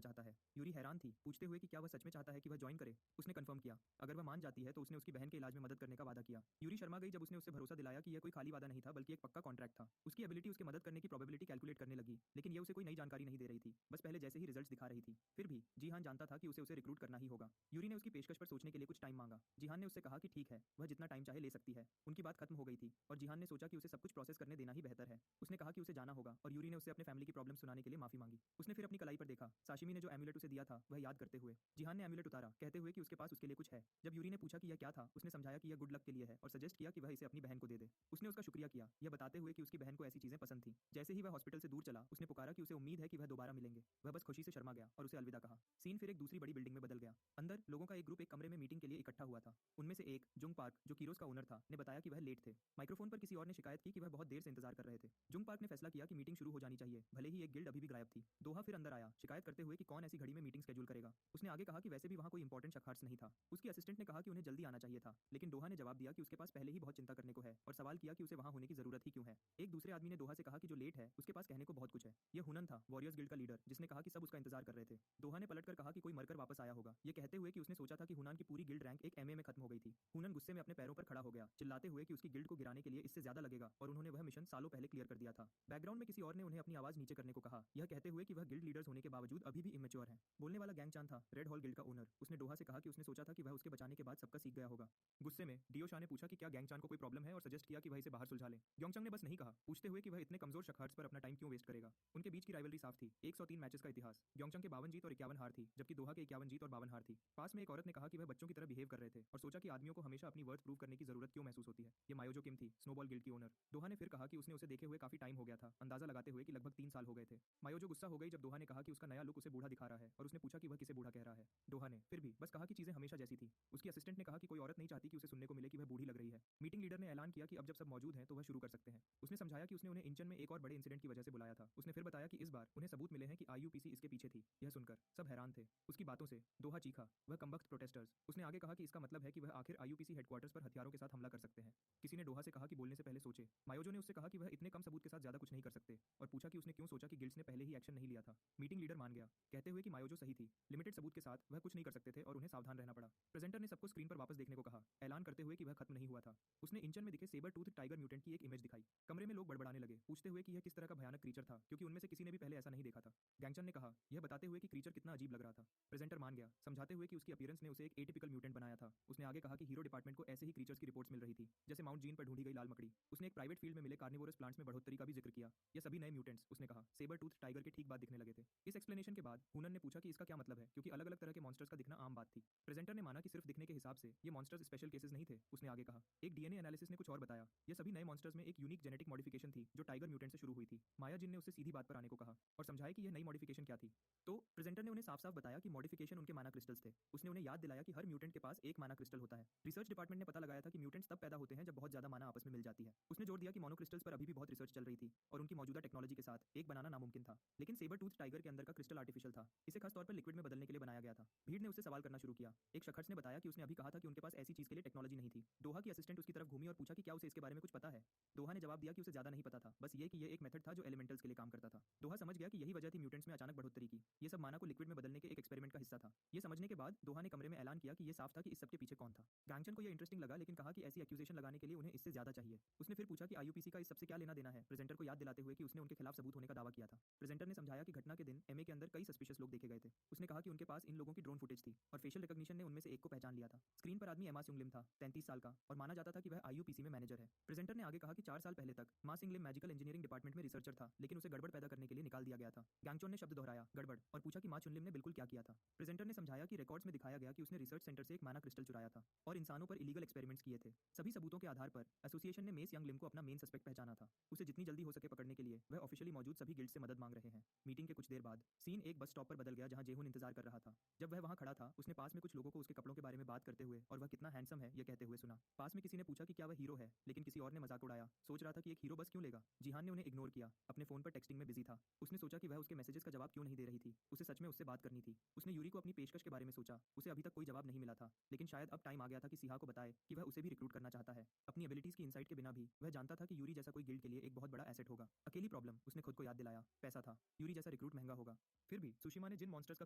चाहता है। यूरी हैरान थी, पूछते हुए कि क्या वह सच में चाहता है कि वह ज्वाइन करे। उसने कंफर्म किया। अगर वह मान जाती है तो उसने उसकी बहन के इलाज में मदद करने का वादा किया। यूरी शर्मा गई जब उसने उससे भरोसा दिलाया कि यह कोई खाली वादा नहीं था बल्कि एक पक्का कॉन्ट्रैक्ट था। उसकी एबिलिटी उसकी मदद करने की प्रोबेबिलिटी कैलकुलेट करने लगी, लेकिन यह उसे कोई नई जानकारी नहीं दे रही थी, बस पहले जैसे ही रिजल्ट्स दिखा रही थी। फिर भी जिहान जानता था कि उसे रिक्रूट करना ही होगा। यूरी ने उसकी पेशकश पर सोचने के लिए कुछ टाइम मांगा। जिहान ने उससे कहा कि ठीक है, वह जितना टाइम चाहे ले सकती है। उनकी बात खत्म हो गई थी और जिहान ने सोचा कि उसे सब कुछ प्रोसेस करने देना ही बेहतर है। उसने कहा कि उसे जाना होगा और यूरी ने उससे अपने फैमिली की प्रॉब्लम सुनाने के लिए माफी मांगी। उसने फिर अपनी कलाई पर देखा, साशिमी ने जो एमुलेट उसे दिया था वह याद करते हुए। जिहान ने एमुलेट उतारा, कहते हुए कि उसके पास उसके लिए कुछ है। जब यूरी ने पूछा कि यह क्या था, उसने समझाया कि यह गुड लक के लिए है और सजेस्ट किया कि वह इसे अपनी बहन को दे दे। उसने उसका शुक्रिया किया, यह बताते हुए कि उसकी बहन को ऐसी चीजें पसंद थी। जैसे ही वह हॉस्पिटल से दूर चला, उसने पुकारा कि उसे उम्मीद है कि वह दोबारा मिलेंगे। वह बस खुशी से शर्मा गया और उसे अलविदा कहा। सीन फिर एक दूसरी बड़ी बिल्डिंग में बदल गया। अंदर लोगों का एक ग्रुप एक कमरे में मीटिंग के लिए इकट्ठा हुआ था। उनमें से एक, जुंग पार्क, जो कीरोस का ओनर था, ने बताया कि वह लेट थे। माइक्रोफोन पर किसी और ने शिकायत की कि वह बहुत देर से इंतजार कर रहे थे। जुंग पार्क ने फैसला किया कि मीटिंग शुरू हो जानी चाहिए, भले ही एक गिल्ड अभी भी गायब थी। दोहा फिर अंदर आया, शिकायत करते हुए कि कौन ऐसी घड़ी में मीटिंग शेड्यूल करेगा। उसने आगे कहा कि वैसे भी वहाँ कोई इंपॉर्टेंट शख्स नहीं था। उसकी असिस्टेंट ने कहा कि उन्हें जल्दी आना चाहिए था, लेकिन दोहा ने जवाब दिया कि उसके पास पहले ही बहुत चिंता करने को है और सवाल किया कि उसे वहाँ होने की जरूरत ही क्यों है। एक दूसरे आदमी ने दोहा से कहा कि जो लेट है उसके पास कहने को बहुत कुछ है। यह हुनन था, वॉरियर्स गिल्ड का लीडर, जिसने कहा कि सब उसका इंतजार कर रहे थे। दोहा ने पलटकर कहा कि कोई मरकर वापस आया होगा, ये कहते हुए कि उसने सोचा था कि हुनान की पूरी गिल्ड रैंक एक एमए में खत्म हो गई थी। हुनन गुस्से में अपने पैरों पर खड़ा हो गया, चिल्लाते हुए कि उसकी गिल्ड को गिराने के लिए इससे ज्यादा लगेगा और उन्होंने वह मिशन सालों पहले क्लियर कर दिया था। बैकग्राउंड में किसी और ने उन्हें अपनी आवाज नीचे करने को कहा, यह कहते हुए कि वह गिल्ड लीडर्स होने के बावजूद अभी भी इमेच्योर है। बोलने वाला गैंगचान था, रेड हॉल गिल्ड का ओनर। उसने दोहा से कहा कि उसने सोचा था कि वह उसके बचाने के बाद सबका सीख गया होगा। गुस्से में डियो शाह ने पूछा कि क्या गैंगचान को कोई प्रॉब्लम है और सजेस्ट किया कि वह इसे बाहर सुलझा ले। योंगचंग ने बस नहीं कहा, पूछते हुए कि वह इतने कमजोर शख्स पर अपना टाइम क्यों वेस्ट करेगा। उनके बीच की राइवलरी साफ थी, 103 मैचेस का इतिहास। योंगचंग के 52 जीत और 51 हार थी, जबकि दोहा के 51 जीत और 52 हार थी। पास में एक औरत ने कहा कि वह बच्चों की तरह बिहेव कर रहे थे और सोचा कि आदमियों को हमेशा अपनी वर्थ प्रूव करने की जरूरत क्यों महसूस होती है। ये मायोजो किम थी, स्नोबॉल गिल्ड की ओनर। दोहा ने फिर कहा कि उसने उसे देखे हुए काफी टाइम हो गया था, अंदाजा लगाते हुए कि लगभग 3 साल हो गए थे। मायोजो गुस्सा हो गई जब दोहा ने कहा कि उसका नया लुक उसे बूढ़ा दिखा रहा है और उसने पूछा कि वह किसे बूढ़ा कह रहा है। दोहा ने फिर भी बस कहा कि चीजें हमेशा जैसी थी। उसकी असिस्टेंट ने कहा कि कोई औरत नहीं चाहती कि उसे सुनने को मिले कि वह बूढ़ी लग रही है। मीटिंग लीडर ने ऐलान किया कि अब जब सब मौजूद हैं तो वह शुरू कर सकते हैं। उसने समझाया कि उसने उन्हें इंचन में एक और बड़े इंसिडेंट की वजह से बुलाया था। उसने फिर बताया कि इस बार उन्हें सबूत मिले हैं कि आईयूपीसी इसके पीछे थी। यह सुनकर सब हैरान थे। उसकी बातों से दोहा चीखा, वह कमबख्त प्रोटेस्टर्स। उसने आगे कहा कि इसका मतलब है कि वह आखिर आईयूपीसी हेडक्वार्टर्स पर हथियारों के साथ हमला कर सकते हैं। किसी ने दोहा से कहा कि बोलने से पहले सोचे। मायोजो ने उससे कहा कि वह इतने कम सबूत के साथ ज्यादा कुछ नहीं कर सकते और पूछा कि उसने क्यों सोचा कि गिल्ड्स ने पहले ही एक्शन नहीं लिया था। मीटिंग लीडर मान गया, कहते हुए कि मायोजो सही थी। लिमिटेड सबूत के साथ वह कुछ नहीं कर सकते थे और उन्हें सावधान रहना पड़ा। प्रेजेंटर ने सबको स्क्रीन पर वापस देखने को कहा, ऐलान करते हुए कि वह खत्म नहीं हुआ था। उसने इंचन में दिखे सेबर टूथ टाइगर म्यूटेंट की एक इमेज दिखाई। कमरे में लोग बड़बड़ाने लगे, पूछते हुए कि यह किस तरह का भयानक क्रीचर था, क्योंकि उनमें से किसी ने भी पहले ऐसा नहीं देखा था। गैंगचन ने कहा, यह बताते हुए कि क्रीचर कितना अजीब लग रहा था। प्रेजेंटर मान गया, समझाते हुए कि उसकी अपीयरेंस ने उसे एक एटिपिकल म्यूटेंट बनाया था। उसने आगे कहा कि हीरो डिपार्टमेंट को ऐसे ही क्रीचर्स की रिपोर्ट्स मिल रही थी, जैसे माउंट जीन पर ढूंढी गई लाल मकड़ी। उसने एक प्राइवेट फील्ड में मिले कार्निवोरस प्लांट्स में बढ़ोतरी का भी जिक्र किया। ये सभी नए म्यूटेंट्स, उसने कहा, सेबर टूथ टाइगर के ठीक बाद दिखने लगे थे। इस एक्सप्लेनेशन के बाद हुनन ने पूछा कि इसका क्या मतलब है, क्योंकि अलग अलग तरह के मॉन्स्टर्स का दिखना आम बात थी। प्रेजेंटर ने माना कि सिर्फ दिखने के हिसाब से ये मॉन्स्टर्स स्पेशल केसेस नहीं थे। उसने आगे कहा, एक डीएनए एनालिसिस ने कुछ और बताया। ये सभी नए मॉन्स्टर्स में एक यूनिक जेनेटिक मॉडिफिकेशन थी जो टाइगर म्यूटेंट से शुरू हुई थी। माया जिन ने उससे सीधी बात पर आने को कहा और समझाया कि यह नई मॉडिफिकेशन क्या थी। तो प्रेजेंटर ने उन्हें साफ साफ बताया कि मॉडिफिकेशन उनके माना क्रिस्टल्स थे। उसने उन्हें याद दिलाया कि हर म्यूटेंट के पास एक माना क्रिस्टल होता है। रिसर्च डिपार्टमेंट ने पता लगाया था कि म्यूटेंट्स तब पैदा होते हैं जब बहुत ज्यादा माना आपस में मिल जाती है। उसने जोर दिया कि मोनो क्रिस्टल्स पर अभी भी बहुत रिसर्च चल रही थी और उनकी मौजूदा टेक्नोलॉजी के साथ एक बनाना नामुमकिन था। लेकिन सेबर टूथ टाइगर के अंदर का क्रिस्टल आर्टिफिशियल था, इसे खास तौर पर लिक्विड में बदलने के लिए बनाया गया था। भीड़ ने उससे सवाल करना शुरू किया। एक शख्स ने बताया कि उसने अभी कहा था कि उनके पास ऐसी चीज के लिए टेक्नोलॉजी नहीं थी। दोहा की असिस्टेंट उसकी तरफ घूमी और पूछा कि क्या उसे इसके बारे में कुछ पता है। दोहा ने जवाब दिया कि उसे ज्यादा नहीं पता था, बस ये कि ये एक मेथड था जो एलिमेंटल्स के लिए काम करता था। दोहा समझ गया कि यही वजह थी म्यूटेंट्स में अचानक बढ़ोतरी की। ये सब माना को लिक्विड में बदलने के एक एक्सपेरिमेंट का हिस्सा था। ये समझने के बाद दोहा ने कमरे में ऐलान किया कि ये साफ था कि इस सबके पीछे कौन था। गैंगचन को यह इंटरेस्टिंग लगा, लेकिन कहा कि ऐसी एक्यूजेशन लगाने के लिए उन्हें इससे ज्यादा चाहिए। उसने फिर पूछा कि आईयूपीसी का इस सबसे क्या लेना देना है, प्रेजेंटर को याद दिलाते हुए कि उसने उनके खिलाफ सबूत होने का दावा किया था। प्रेजेंटर ने समझाया कि घटना के दिन एमए के अंदर कई सस्पिशियस लोग देखे गए थे। उसने कहा कि उनके पास इन लोगों की ड्रोन फुटेज थी और फेशियल रिकॉग्निशन ने उनमें से एक को पहचान लिया था। स्क्रीन पर आदमी एमा सिंगलिम था, 33 साल का, और माना जाता था कि वह आईयूपीसी में मैनेजर है। प्रेजेंटर ने आगे कहा कि 4 साल पहले तक मा सिंगलिम मैजिकल इंजीनियरिंग डिपार्टमेंट में रिसर्चर था, लेकिन उसे गड़बड़ पैदा करने के लिए निकाल दिया गया था। गैंगचोन ने शब्द दोहराया, गड़बड़, और पूछा कि मा चुनलिम ने बिल्कुल क्या किया था। प्रेजेंटर ने समझाया कि रिकॉर्ड्स में दिखाया गया कि उसने रिसर्च सेंटर से एक माना क्रिस्टल चुराया था और इंसानों पर इलीगल एक्सपेरिमेंट्स किए थे। सभी सबूतों के आधार पर एसोसिएशन ने मेस यंग लिम को अपना मेन सस्पेक्ट पहचाना था। उसे जितनी जल्दी हो सके पकड़ने के लिए वह ऑफिशियली मौजूद सभी गिल्ड से मदद मांग रहे हैं। मीटिंग के कुछ देर बाद सीन एक बस स्टॉप पर बदल गया जहां जेहुन इंतजार कर रहा था। जब वह वहां खड़ा था, उसने पास में कुछ लोगों को उसके कपड़ों के बारे में बात करते हुए और वह कितना हैंडसम है यह कहते हुए सुना। पास में किसी ने पूछा कि क्या वह हीरो है, लेकिन किसी और ने मजाक उड़ाया। सोच रहा था कि एक हीरो बस क्यों लेगा। जिहान ने उन्हें इग्नोर किया, अपने फोन पर टेक्सटिंग में बिजी था। उसने सोचा कि वह उसके मैसेजेस का जवाब क्यों नहीं दे रही थी। उसे सच में उससे बात करनी थी। उसने यूरी को अपनी पेशकश के बारे में सोचा। उसे अभी तक कोई जवाब नहीं मिला था, लेकिन शायद अब टाइम आ गया था कि सिहा को बताए कि वह उसे भी रिक्रूट करना चाहता है। अपनी एबिलिटीज की इनसाइट के बिना भी वह जानता था कि यूरी जैसा कोई गिल्ड के लिए एक बहुत बड़ा एसेट होगा। अकेली प्रॉब्लम, उसने खुद को याद दिलाया, पैसा था। यूरी जैसा रिक्रूट महंगा होगा। फिर भी सुशिमा ने जिन मॉन्स्टर्स का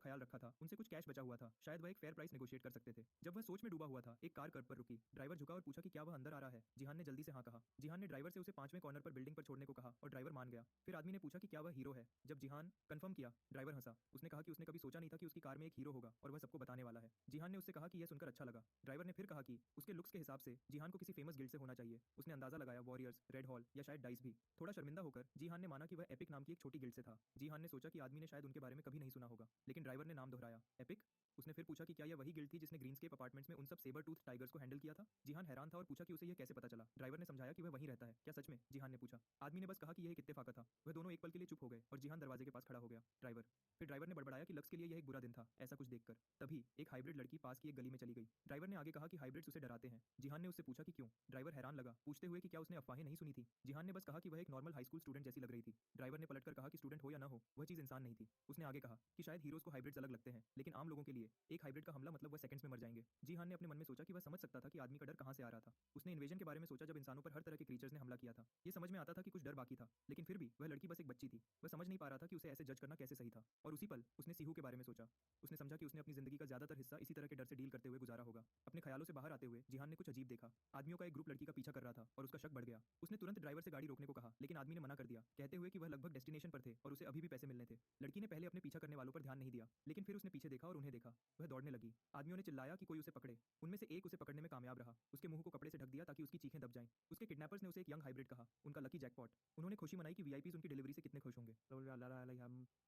ख्याल रखा था उनसे कुछ कैश बचा हुआ था, शायद वह एक फेयर प्राइस नेगोशिएट कर सकते थे। जब वह सोच में डूबा हुआ था, एक कार कर्ब पर रुकी। ड्राइवर झुका और पूछा कि क्या वह अंदर आ रहा है। जिहान ने जल्दी से हाँ कहा। जिहान ने ड्राइवर से उसे 5वें कॉर्नर पर बिल्डिंग पर छोड़ने को कहा और ड्राइवर मान गया। फिर आदमी ने पूछा कि क्या वह हीरो है। जब जिहान कंफर्म किया, ड्राइवर हंसा। उसने कहा कि उसने कभी सोचा नहीं था कि उसकी कार में एक हीरो होगा और वह सबको बताने वाला है। जिहान ने उससे कहा कि यह सुनकर अच्छा लगा। ड्राइवर ने फिर कहा कि उसके लुक्स के हिसाब से जिहान को किसी फेमस गिल्ड से होना चाहिए। उसने अंदाजा लगाया, वॉरियर्स, रेड हॉल या शायद डाइस भी। थोड़ा शर्मिंदा होकर जिहान ने माना कि वह एपिक नाम की एक छोटी गिल्ड से था। जिहान ने सोचा कि आदमी ने शायद उनके बारे में कभी नहीं सुना होगा, लेकिन ड्राइवर ने नाम दोहराया, एपिक। उसने फिर पूछा कि क्या यह वही गिल्ड थी जिसने ग्रीनस्केप अपार्टमेंट्स में उन सब सेबर टूथ टाइगर्स को हैंडल किया था। जिहान हैरान था और पूछा कि उसे यह कैसे पता चला। ड्राइवर ने समझाया कि वह वहीं रहता है। क्या सच में? जिहान ने पूछा। आदमी ने बस कहा कि यह एक इत्तेफाक था। वह दोनों एक पल के लिए चुप हो गए और जिहान दरवाजे के पास खड़ा हो गया। ड्राइवर। फिर ड्राइवर ने बड़बड़ाया कि लक्स के लिए यह एक बुरा दिन था, ऐसा कुछ देखकर। तभी एक हाइब्रिड लड़की पास की एक गली में चली गई। ड्राइवर ने आगे कहा कि हाइब्रिड्स उसे डराते हैं। जिहान ने उससे पूछा कि क्यों। ड्राइवर हैरान लगा, पूछते हुए कि क्या उसने अफवाहें नहीं सुनी थी। जिहान ने बस कहा कि वह एक नॉर्मल हाई स्कूल स्टूडेंट जैसी लग रही थी। ड्राइवर ने पलटकर कहा कि स्टूडेंट हो या ना हो, वह चीज इंसान नहीं थी। उसने आगे कहा कि शायद हीरोज को हाइब्रिड्स अलग लगते हैं, लेकिन आम लोगों के लिए एक हाइब्रिड का हमला मतलब वह सेकंड्स में मर जाएंगे। जिहान ने अपने मन में सोचा कि वह समझ सकता था कि आदमी का डर कहां से आ रहा था। उसने इन्वेजन के बारे में सोचा जब इंसानों पर हर तरह के क्रीचर्स ने हमला किया था। ये समझ में आता था कि कुछ डर बाकी था, लेकिन फिर भी वह लड़की बस एक बच्ची थी। वह समझ नहीं पा रहा था कि उसे ऐसे जज करना कैसे सही था। और उसी पल उसने सीहू के बारे में सोचा। उसने समझा कि उसने अपनी जिंदगी का ज्यादातर हिस्सा इसी तरह के डर से डील करते हुए गुजारा होगा। अपने ख्यालों से बाहर आते हुए जिहान ने कुछ अजीब देखा। आदमियों का एक ग्रुप लड़की का पीछा कर रहा था और उसका शक बढ़ गया। उसने तुरंत ड्राइवर से गाड़ी रोकने को कहा, लेकिन आदमी ने मना कर दिया, कहते हुए कि वह लगभग डेस्टिनेशन पर थे और उसे अभी भी पैसे मिलने थे। लड़की ने पहले अपने पीछा करने वालों पर ध्यान नहीं दिया, लेकिन फिर उसने पीछे देखा और उन्हें देखा। वह दौड़ने लगी। आदमियों ने चिल्लाया कि कोई उसे पकड़े। उनमें से एक उसे पकड़ने में कामयाब रहा। उसके मुंह को कपड़े से ढक दिया ताकि उसकी चीखें दब जाएं। उसके किडनैपर्स ने उसे एक यंग हाइब्रिड कहा, उनका लकी जैकपॉट। उन्होंने खुशी मनाई कि वीआईपीज उनकी डिलीवरी से कितने खुश होंगे।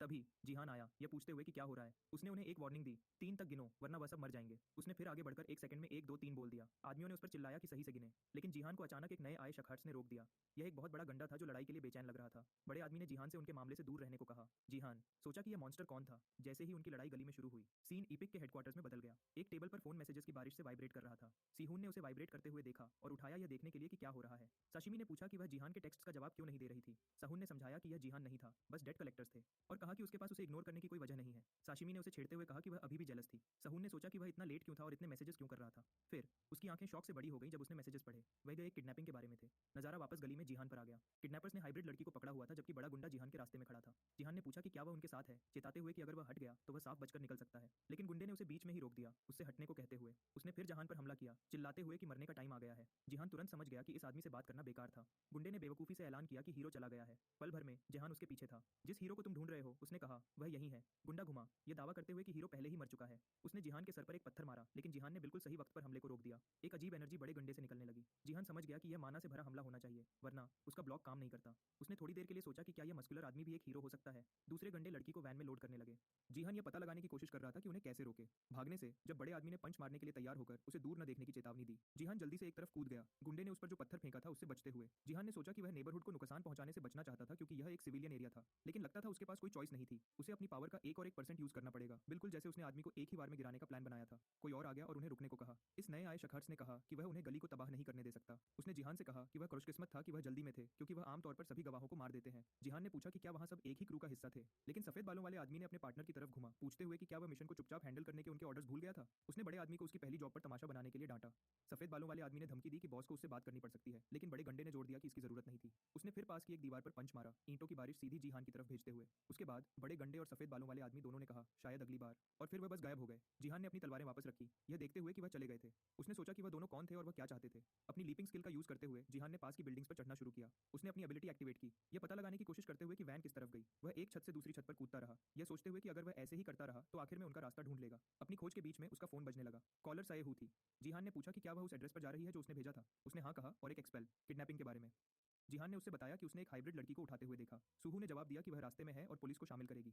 तभी जिहान आया, यह पूछते हुए कि क्या हो रहा है। उसने उन्हें एक वार्निंग दी, 3 तक गिनो वरना वह सब मर जाएंगे। उसने फिर आगे बढ़कर 1 सेकंड में 1 2 3 बोल दिया। आदमियों ने उस पर चिल्लाया कि सही से गिने, लेकिन जिहान को अचानक एक नए आए शख्स ने रोक दिया। यह एक बहुत बड़ा गंडा था जो लड़ाई के लिए बेचैन लग रहा था। बड़े आदमी ने जिहान से उनके मामले से दूर रहने को कहा। जिहान सोचा कि यह मॉन्स्टर कौन था। जैसे ही उनकी लड़ाई गली में शुरू हुई, सीन इपिक के हेडक्वार्टर्स में बदल गया। एक टेबल पर फोन मैसेजेस की बारिश से वाइब्रेट कर रहा था। सीहून ने उसे वाइब्रेट करते हुए देखा और उठाया यह देखने के लिए कि क्या हो रहा है। साशिमी ने पूछा कि वह जिहान के टेक्स्ट का जवाब क्यों नहीं दे रही थी। साहून ने समझाया कि यह जिहान नहीं था, बस डेट कलेक्टर्स थे, और कहा कि उसके पास उसे इग्नोर करने की कोई वजह नहीं है। साशिमी ने उसे छेड़ते हुए कहा कि वह अभी भी जेलस थी। साहून ने सोचा कि वह इतना लेट क्यों था और इतने मैसेजेस क्यों कर रहा था। फिर उसकी आंखें शौक से बड़ी हो गई जब उसने मैसेजेस पढ़े। वह एक किडनैपिंग के बारे में थे। नजारा वापस गली में जिहान पर आ गया। किडनैपर्स ने हाइब्रिड लड़की को पकड़ा हुआ था जबकि बड़ा गुंडा जिहान के रास्ते में खड़ा था। जिहान ने पूछा कि क्या वह उनके साथ है, चेताते हुए कि अगर वह हट गया तो वह साफ बचकर निकल सकता है, लेकिन गुंडे ने उसे बीच में ही रोक दिया, उससे हटने को कहते हुए। उसने फिर जिहान पर हमला किया, चिल्लाते हुए कि मरने का टाइम आ गया है। जिहान तुरंत समझ गया कि इस आदमी से बात करना बेकार था। गुंडे ने बेवकूफी से ऐलान किया कि हीरो चला गया है। पल भर में जिहान उसके पीछे था। जिस हीरो को तुम ढूंढ रहे हो, उसने कहा, वह यही है। गुंडा घुमा, यह दावा करते हुए कि हीरो पहले ही मर चुका है। उसने जिहान के सर पर एक पत्थर मारा, लेकिन जिहान ने बिल्कुल सही वक्त पर हमले को रोक दिया। एक अजीब एनर्जी बड़े गंडे से निकलने लगी। जिहान समझ गया कि यह माना से भरा हमला होना चाहिए, वरना उसका ब्लॉक काम नहीं करता। उसने थोड़ी देर के लिए सोचा कि क्या यह मस्कुलर आदमी भी एक हीरो हो सकता है। दूसरे गंडे लड़की को वैन में लोड करने लगे। जिहान यह पता लगाने की कोशिश कर रहा था कि उन्हें कैसे रोके। भागने से जब बड़े आदमी ने पंच मारने के लिए तैयार होकर उसे दूर न देखने की चेतावनी दी, जिहान जल्दी से एक तरफ कूद गया। गुंडे ने उस पर जो पत्थर फेंका था उससे बचते हुए जिहान ने सोचा कि वह नेबरहुड को नुकसान पहुंचाने से बचना चाहता था क्योंकि यह एक सिविलियन एरिया था, लेकिन लगता था उसके पास कोई चॉइस नहीं थी। उसे अपनी पावर का 1 और 1% यूज करना पड़ेगा, बिल्कुल जैसे उसने आदमी को एक ही बार में गिराने का प्लान बनाया था। कोई और आ गया और उन्हें रुकने को कहा। इस नए आए शख्स ने कहा कि वह उन्हें गली को तबाह नहीं करने दे सकता। उसने जिहान से कहा कि वह खुशकिस्मत था कि वह जल्दी में थे, क्योंकि वह आमतौर पर सभी गवाहों को मार देते हैं। जिहान ने पूछा कि क्या वहां सब एक ही क्रू का हिस्सा थे, लेकिन सफेद बालों वाले आदमी ने अपने पार्टनर की तरफ घुमा, पूछते हुए कि क्या वह मिशन को चुपचाप हैंडल करने के उनके ऑर्डर्स भूल गया था। उसने बड़े आदमी को उसकी पहली जॉब पर तमाशा बनाने के लिए डांटा। सफेद बालों वाले आदमी ने धमकी दी कि बॉस को उससे बात करनी पड़ सकती है, लेकिन बड़े गंडे ने जोड़ दिया कि इसकी जरूरत नहीं थी। उसने फिर पास की एक दीवार पर पंच मारा, ईंटों की बारिश सीधी जिहान की तरफ भेजते हुए। उसके बाद बड़े गंडे और सफेद बालों वाले आदमी दोनों ने कहा, शायद अगली बार, और फिर वह बस गायब हो गए। जिहान ने अपनी तलवारें वापस रखी, यह देखते हुए कि वह चले गए थे। उसने सोचा कि वह दोनों कौन थे और वह क्या चाहते थे। अपनी लीपिंग स्किल का यूज करते हुए जिहान ने पास की बिल्डिंग्स पर चढ़ना शुरू किया। उसने अपनी एबिलिटी एक्टिवेट की, यह पता लगाने की कोशिश करते हुए कि वैन किस तरफ गई। वह एक छत से दूसरी छत पर कूदता रहा, यह सोचते हुए कि अगर वह ऐसे ही करता रहा तो आखिर में उनका रास्ता ढूंढ लेगा। लगा। अपनी खोज के बीच में उसका फोन बजने लगा। कॉलर सायेहू थी। जिहान ने पूछा कि क्या वह उस एड्रेस पर जा रही है जो उसने भेजा था। उसने हाँ कहा और एक एक्सपेल किडनैपिंग के बारे में। जिहान ने उससे बताया कि उसने एक हाइब्रिड लड़की को उठाते हुए देखा। सुहू ने जवाब दिया कि वह रास्ते में है और पुलिस को शामिल करेगी।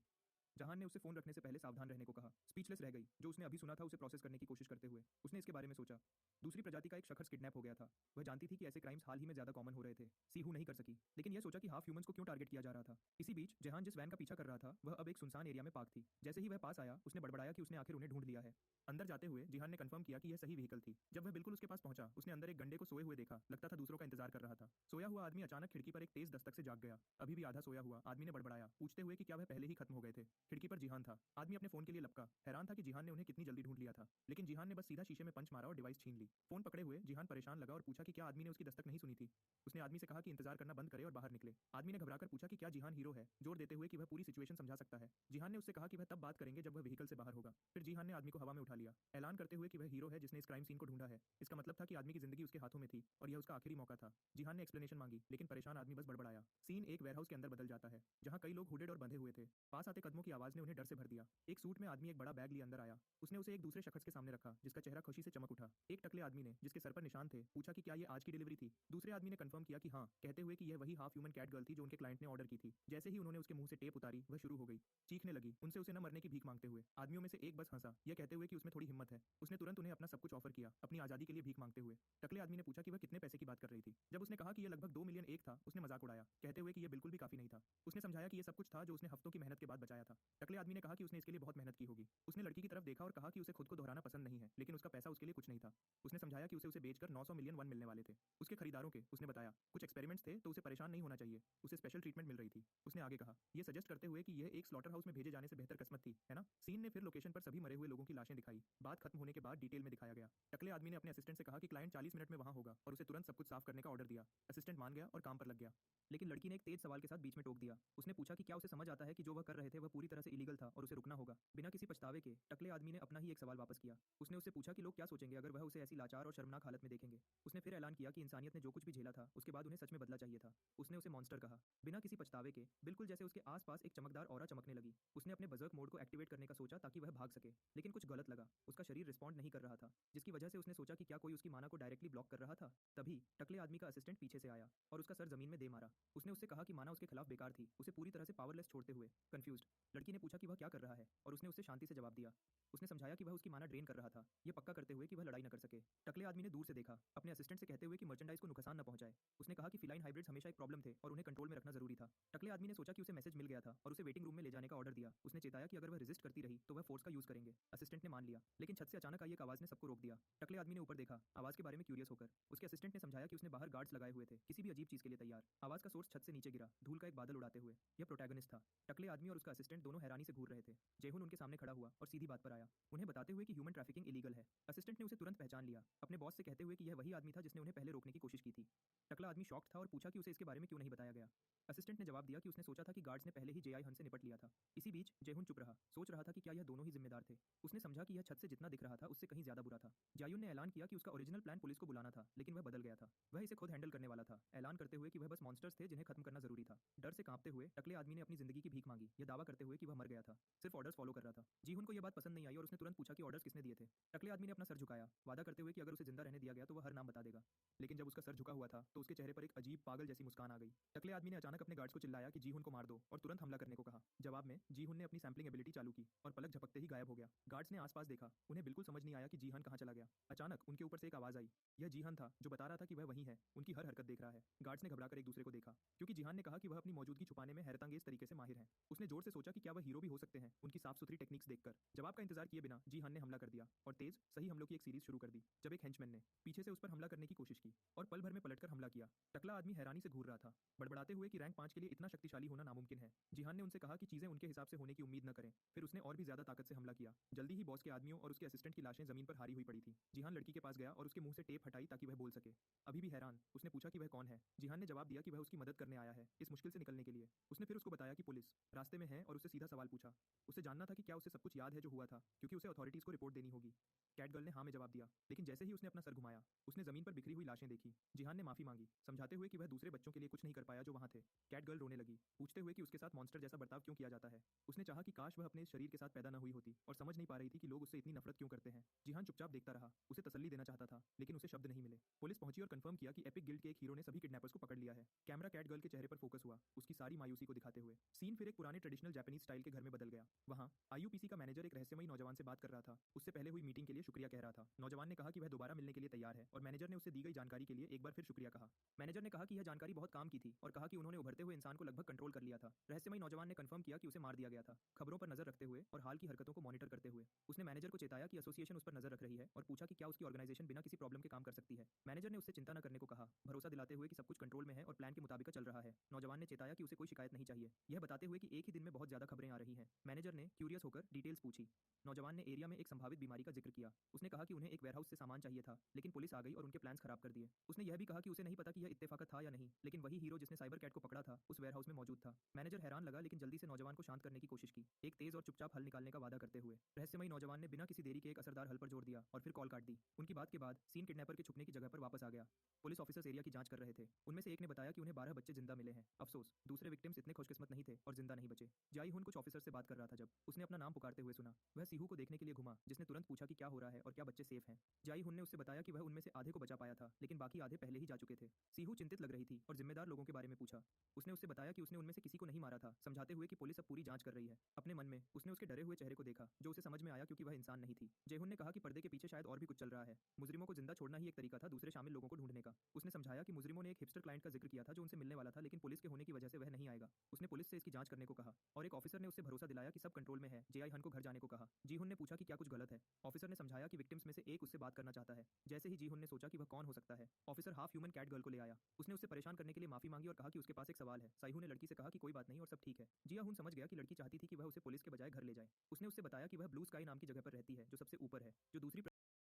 जहान ने उसे फोन रखने से पहले सावधान रहने को कहा। स्पीचलेस रह गई। जो उसने अभी सुना था उसे प्रोसेस करने की कोशिश करते हुए उसने इसके बारे में सोचा। दूसरी प्रजाति का एक शख्स किडनैप हो गया था। वह जानती थी कि ऐसे क्राइम्स हाल ही में ज्यादा कॉमन हो रहे थे। सीहू नहीं कर सकी, लेकिन यह सोचा कि हाफ ह्यूमंस को क्यों टारगेट किया जा रहा था। इसी बीच जहान जिस वैन का पीछा कर रहा था वह अब एक सुनसान एरिया में पार्क थी। जैसे ही वह पास आया उसने बड़बड़ाया कि उसने आखिर उन्हें ढूंढ लिया है। अंदर जाते हुए जिहान ने कंफर्म किया कि यह सही व्हीकल थी। जब वह बिल्कुल उसके पास पहुंचा उसने अंदर एक गंडे को सोए हुए देखा। लगता था दूसरों का इंतजार कर रहा था। सोया हुआ आदमी अचानक खिड़की पर एक तेज दस्तक से जाग गया। अभी भी आधा सोया हुआ आदमी ने बड़बड़ाया, पूछते हुए कि क्या वह पहले ही खत्म हो गए थे। खिड़की पर जिहान था। आदमी अपने फोन के लिए लपका। हैरान था कि जिहान ने उन्हें कितनी जल्दी ढूंढ लिया था। लेकिन जिहान ने बस सीधा शीशे में पंच मारा और डिवाइस छीन ली। फोन पकड़े हुए जिहान परेशान लगा और पूछा कि क्या आदमी ने उसकी दस्तक नहीं सुनी थी। उसने आदमी से कहा कि इंतजार करना बंद करे और बाहर निकले। आदमी ने घबराकर पूछा कि क्या जिहान हीरो है, जोर देते हुए कि वह पूरी सिचुएशन समझा सकता है। जिहान ने उससे कहा कि वह तब बात करेंगे जब वह व्हीकल से बाहर होगा। फिर जिहान ने आदमी को हवा में उठा लिया, ऐलान करते हुए कि वह हीरो है जिसने इस क्राइम सीन को ढूंढा है। इसका मतलब था कि आदमी की जिंदगी उसके हाथों में थी और यह उसका आखिरी मौका था। जिहान ने एक्सप्लेनेशन मांगी, लेकिन परेशान आदमी बस बड़बड़ाया। सीन एक वेयरहाउस के अंदर बदल जाता है, जहां कई लोग हुडेड और बंधे हुए थे। पास आते कदमों की आवाज ने उन्हें डर से भर दिया। एक सूट में आदमी एक बड़ा बैग लिए अंदर आया। उसने उसे एक दूसरे शख्स के सामने रखा जिसका चेहरा खुशी से चमक उठा। एक टकले आदमी ने जिसके सर पर निशान थे पूछा कि क्या ये आज की डिलीवरी थी। दूसरे आदमी ने कंफर्म किया कि हाँ, कहते हुए कि यह वही हाफ ह्यूमन कैट गर्ल थी जो उनके क्लाइंट ने ऑर्डर की थी। जैसे ही उन्होंने उसके मुंह से टेप उतारी वह शुरू हो गई, चीखने लगी, उनसे उसे न मरने की भीख मांगते हुए। आदमियों में से एक बस हंसा, यह कहते हुए कि उसमें थोड़ी हिम्मत है। उसने तुरंत उन्हें अपना सब कुछ ऑफर किया, अपनी आजादी के लिए भीख मांगते हुए। टकले आदमी ने पूछा कि वह कितने पैसे की बात कर रही थी। जब उसने कहा कि यह लगभग 2 मिलियन एक था उसने मजाक उड़ाया, कहते हुए कि यह बिल्कुल भी काफी नहीं था। उसने समझाया कि यह सब कुछ था जो उसने हफ्तों की मेहनत के बाद बचाया था। टकले आदमी ने कहा कि उसने इसके लिए बहुत मेहनत की होगी। उसने लड़की की तरफ देखा और कहा कि उसे खुद को दोहराना पसंद नहीं है, लेकिन उसका पैसा उसके लिए कुछ नहीं था। उसने समझाया कि उसे बेचकर 900 मिलियन वन मिलने वाले थे उसके खरीदारों के। उसने बताया कुछ एक्सपेरिमेंट्स थे तो उसे परेशान नहीं होना चाहिए, उसे स्पेशल ट्रीटमेंट मिल रही थी। उसने आगे कहा, यह सजेस्ट करते हुए कि यह एक स्लॉटर हाउस में भेजे जाने से बेहतर किस्मत थी, है ना। सीन ने फिर लोकेशन पर सभी मरे हुए लोगों की लाशें दिखाई। बात खत्म होने के बाद डिटेल में दिखाया गया। टकले आदमी ने अपने असिस्टेंट से कहा कि क्लाइंट 40 मिनट में वहां होगा और उसे तुरंत सब कुछ साफ करने का ऑर्डर दिया। असिस्टेंट मान गया और काम पर लग गया। लेकिन लड़की ने एक तेज सवाल के साथ बीच में टोक दिया। उसने पूछा कि क्या उसे समझ आता है कि जो वह कर रहे थे वह पूरी तरह से इलीगल था और उसे रुकना होगा। बिना किसी पछतावे के टकले आदमी ने अपना ही एक सवाल वापस किया। उसने उससे पूछा कि लोग क्या सोचेंगे अगर वह उसे ऐसी लाचार और शर्मनाक हालत में देखेंगे। उसने फिर ऐलान किया कि इंसानियत ने जो कुछ भी झेला था उसके बाद उन्हें सच में बदला चाहिए था। उसने उसे मॉन्स्टर कहा, बिना किसी पछतावे के, बिल्कुल जैसे उसके आसपास एक चमकदार ऑरा चमकने लगी। उसने अपने बजर्क मोड को एक्टिवेट करने का सोचा ताकि वह भाग सके, लेकिन कुछ गलत लगा। उसका शरीर रिस्पॉन्ड नहीं कर रहा था, जिसकी वजह से उसने सोचा कि क्या कोई उसकी माना को डायरेक्टली ब्लॉक कर रहा था। तभी टकले आदमी का असिस्टेंट पीछे से आया और उसका सर जमीन में दे मारा। उसने उससे कहा कि माना उसके खिलाफ बेकार थी, उसे पूरी तरह से पावरलेस छोड़ते हुए। कंफ्यूज्ड लड़की ने पूछा कि वह क्या कर रहा है और उसने उससे शांति से जवाब दिया। उसने समझाया कि वह उसकी माना ड्रेन कर रहा था, यह पक्का करते हुए कि वह लड़ाई न कर सके। टकले आदमी ने दूर से देखा, अपने असिस्टेंट से कहते हुए कि मर्चेंडाइज को नुकसान न पहुंचाए। उसने कहा कि फिलाइन हाइब्रिड्स हमेशा एक प्रॉब्लम थे और उन्हें कंट्रोल में रखना जरूरी था। टकले आदमी ने सोचा कि उसे मैसेज मिल गया था और उसे वेटिंग रूम में ले जाने का ऑर्डर दिया। उसने चेताया कि अगर वह रेजिस्ट करती रही तो वह फोर्स का यूज करेंगे। असिस्टेंट ने मान लिया, लेकिन छत से अचानक आई एक आवाज ने सबको रोक दिया। टकले आदमी ने ऊपर देखा, आवाज के बारे में क्यूरियस होकर। उसके असिस्टेंट ने समझाया कि उसने बाहर गार्ड्स लगाए हुए थे, किसी भी अजीब चीज के लिए तैयार। आवाज का सोर्स छत से नीचे गिरा, धूल का एक बादल उड़ाते हुए। यह प्रोटैगनिस्ट था। टकले आदमी और उसका असिस्टेंट दोनों हैरानी से घूर रहे थे। जेहुन उनके सामने खड़ा हुआ और सीधी बात पर आया, उन्हें बताते हुए कि ह्यूमन ट्रैफिकिंग इलीगल है। असिस्टेंट ने उसे तुरंत पहचान लिया, अपने बॉस से कहते हुए कि यह वही आदमी था जिसने उन्हें पहले रोकने की कोशिश की थी। टकला आदमी शॉक्ड था और पूछा कि उसे इसके बारे में क्यों नहीं बताया गया। असिस्टेंट ने जवाब दिया कि उसने सोचा था कि गार्ड्स ने पहले ही जेआई हन से निपट लिया था। इसी बीच जेहुन चुप रहा, सोच रहा था कि क्या यह दोनों ही जिम्मेदार थे। उसने समझा कि यह छत से जितना दिख रहा था उससे कहीं ज्यादा बुरा था। जायुन ने ऐलान किया कि उसका ओरिजिनल प्लान पुलिस को बुलाना था, लेकिन वह बदल गया था। वह इसे खुद हैंडल करने वाला था, ऐलान करते हुए कि वह बस मॉन्स्टर्स थे जिन्हें खत्म करना जरूरी था। डर से कांपते हुए टकले आदमी ने अपनी जिंदगी की भीख मांगी, यह दावा करते हुए कि वह मर गया था, सिर्फ ऑर्डर्स फॉलो कर रहा था। जीहुन को यह बात पसंद नहीं आई और उसने तुरंत पूछा कि ऑर्डर्स किसने दिए थे। टकले आदमी ने अपना सर झुकाया, वादा करते हुए कि अगर उसे जिंदा रहने दिया गया तो वह हर नाम बता देगा। लेकिन जब उसका सर झुका हुआ था तो उसके चेहरे पर एक अजीब पागल जैसी मुस्कान आ गई। टकले आदमी ने अचानक अपने गार्ड्स को चिल्लाया कि जीहुन को मार दो और तुरंत हमला करने को कहा। जवाब में जीहुन ने अपनी सैम्पलिंग एबिलिटी चालू की और पलक झपकते ही गायब हो गया। गार्ड्स ने आसपास देखा, उन्हें बिल्कुल समझ नहीं आया कि जीहान कहां चला गया। अचानक उनके ऊपर से एक आवाज आई। यह जीहान था जो बता रहा था कि वह वही है, उनकी हर हरकत देख रहा है। गार्ड्स ने घबराकर एक दूसरे को देखा, क्योंकि जीहान ने कहा कि वह अपनी मौजूदगी छुपाने में हैरतअंगेज तरीके से माहिर है। उसने जोर से सोचा कि क्या वह हीरो भी हो सकते हैं उनकी साफ सुथरी टेक्निक्स देखकर। जवाब का इंतजार किए बिना जीहान ने हमला कर दिया और तेज सही हमलों की एक सीरीज शुरू कर दी। जब एक हेंचमैन ने पीछे से उस पर हमला करने की कोशिश की और पल भर में पलटकर हमला किया। टकला आदमी हैरानी से घूर रहा था, बड़बड़ाते हुए कि रैंक 5 के लिए इतना शक्तिशाली होना नामुमकिन है। जीहान ने उनसे कहा कि चीजें उनके हिसाब से होने की उम्मीद न करें। फिर उसने और भी ज्यादा ताकत से हमला किया। जल्दी ही बॉस के आदमियों और उसके असिस्टेंट की लाशें जमीन पर हारी हुई पड़ी थी। जीहान लड़की के पास गया और उसके मुंह से टेप हटाई ताकि वह बोल सके। अभी भी हैरान उसने पूछा कि वह कौन है। जीहान ने जवाब दिया कि वह उसकी मदद करने आया है, इस मुश्किल से निकलने के लिए। उसने फिर उसको बताया कि पुलिस रास्ते में है और उससे सीधा सवाल पूछा। उसे जानना था कि क्या उसे सब कुछ याद है जो हुआ था, क्योंकि उसे अथॉरिटीज को रिपोर्ट देनी होगी। कैटगर्ल ने हाँ में जवाब दिया, लेकिन जैसे ही उसने अपना सर घुमाया, उसने जमीन पर बिखरी हुई लाशें देखी। जिहान ने माफी मांगी, समझाते हुए कि वह दूसरे बच्चों के लिए कुछ नहीं कर पाया जो वहां थे। कैटगर्ल रोने लगी, पूछते हुए कि उसके साथ मॉन्स्टर जैसा बर्ताव क्यों किया जाता है। उसने चाहा कि काश वह अपने इस शरीर के साथ पैदा न हुई होती, और समझ नहीं पा रही थी कि लोग उससे इतनी नफरत क्यों करते हैं। जिहान चुपचाप देखता रहा, उसे तसल्ली देना चाहता था, लेकिन उसे शब्द नहीं मिले। पुलिस पहुंची और कंफर्म किया कि एपिक गिल्ड के एक हीरो ने सभी किडनैपर्स को पकड़ लिया है। कैमरा कैटगर्ल के चेहरे पर फोकस हुआ, उसकी सारी मायूसी को दिखाते हुए। सीन फिर एक पुराने ट्रेडिशनल जापानीज स्टाइल के घर में बदल गया। वहां आईयूपीसी का मैनेजर एक रहस्यमयी नौजवान से बात कर रहा था। उससे पहले हुई मीटिंग के लिए शुक्रिया कह रहा था। नौजवान ने कहा कि वह दोबारा मिलने के लिए तैयार है, और मैनेजर ने उसे दी गई जानकारी के लिए एक बार फिर शुक्रिया कहा। मैनेजर ने कहा कि यह जानकारी बहुत काम की थी, और कहा कि उन्होंने उभरते हुए इंसान को लगभग कंट्रोल कर लिया था। रहस्यमयी नौजवान ने कंफर्म किया कि उसे मार दिया गया था। खबरों पर नजर रखते हुए और हाल की हरकतों को मॉनिटर करते हुए, उसने मैनेजर को चेताया कि एसोसिएशन उस पर नजर रख रही है, और पूछा कि क्या उसकी ऑर्गेनाइजेशन बिना किसी प्रॉब्लम के काम कर सकती है। मैनेजर ने उससे चिंता न करने को कहा, भरोसा दिलाते हुए कि सब कुछ कंट्रोल में है और प्लान के मुताबिक चल रहा है। नौजवान ने चेताया कि उसे कोई शिकायत नहीं चाहिए, यह बताते हुए कि एक ही दिन में बहुत ज्यादा खबरें आ रही हैं। मैनेजर ने क्यूरियस होकर डिटेल्स पूछी। नौजवान ने एरिया में एक संभावित बीमारी का जिक्र किया। उसने कहा कि उन्हें एक वेयरहाउस से सामान चाहिए था, लेकिन पुलिस आ गई और उनके प्लान्स खराब कर दिए। उसने यह भी कहा कि उसे नहीं पता कि यह इत्तेफाक था या नहीं, लेकिन वही हीरो जिसने साइबर कैट को पकड़ा था उस वेयरहाउस में मौजूद था। मैनेजर हैरान लगा, लेकिन जल्दी से नौजवान को शांत करने की कोशिश की, एक तेज और चुपचाप हल निकालने का वादा करते हुए। रहस्यमयी नौजवान ने बिना किसी देरी के एक असरदार हल पर जोर दिया और फिर कॉल काट दी। उनकी बात के बाद सीन किडनैपर के छुपने की जगह पर वापस आ गया। पुलिस ऑफिसर्स एरिया की जांच कर रहे थे। उनमें से एक ने बताया कि उन्हें 12 बच्चे जिंदा मिले हैं। अफसोस, दूसरे विक्टिम्स इतने खुशकिस्मत नहीं थे और जिंदा नहीं बचे। जाई हुन कुछ ऑफिसर से बात कर रहा था जब उसने अपना नाम पुकारते हुए सुना। वह सीहू को देखने के लिए घुमा, जिसने तुरंत पूछा कि क्या हो रहा है और क्या बच्चे सेफ हैं। जाई हुन ने उससे बताया कि वह उनमें से आधे को बचा पाया था, लेकिन बाकी आधे पहले ही जा चुके थे। सीहू चिंतित लग रही थी और जिम्मेदार लोगों के बारे में पूछा। उसने उससे बताया कि उसने उनमें से किसी को नहीं मारा था, समझाते हुए कि पुलिस अब पूरी जांच कर रही है। अपने मन में उसने उसके डरे हुए चेहरे को देखा, जो उसे समझ में आया क्योंकि वह इंसान नहीं थी। जेहुन ने कहा कि पर्दे के पीछे शायद और भी कुछ चल रहा है। मुजरिमों को जिंदा छोड़ना ही एक तरीका था दूसरे शामिल लोगों को ढूंढने का। उसने समझाया कि मुजरिमों ने एक हिपस्टर क्लाइंट का जिक्र किया था जो उनसे मिलने वाला था, लेकिन पुलिस के होने की वजह से वह नहीं आएगा। उसने पुलिस से इसकी जांच करने को कहा, और एक ऑफिसर ने उससे भरोसा दिलाया कि सब कंट्रोल में है। जेआई हन को घर जाने को कहा। जीहुन ने पूछा कि क्या कुछ गलत है। ऑफिसर ने समझाया कि विक्टिम्स में से एक उससे बात करना चाहता है। जैसे ही जीहुन ने सोचा कि वह कौन हो सकता है, officer half human cat girl को ले आया। उसने उससे परेशान करने के लिए माफी मांगी और कहा कि उसके पास एक सवाल है। साइहू ने लड़की से कहा कि कोई बात नहीं और सब ठीक है। जिया हुन समझ गया कि लड़की चाहती थी कि वह उसे पुलिस के बजाय घर ले जाए। उसने उससे बताया कि वह ब्लू स्काई नाम की जगह पर रहती है, जो सबसे ऊपर है, जो दूसरी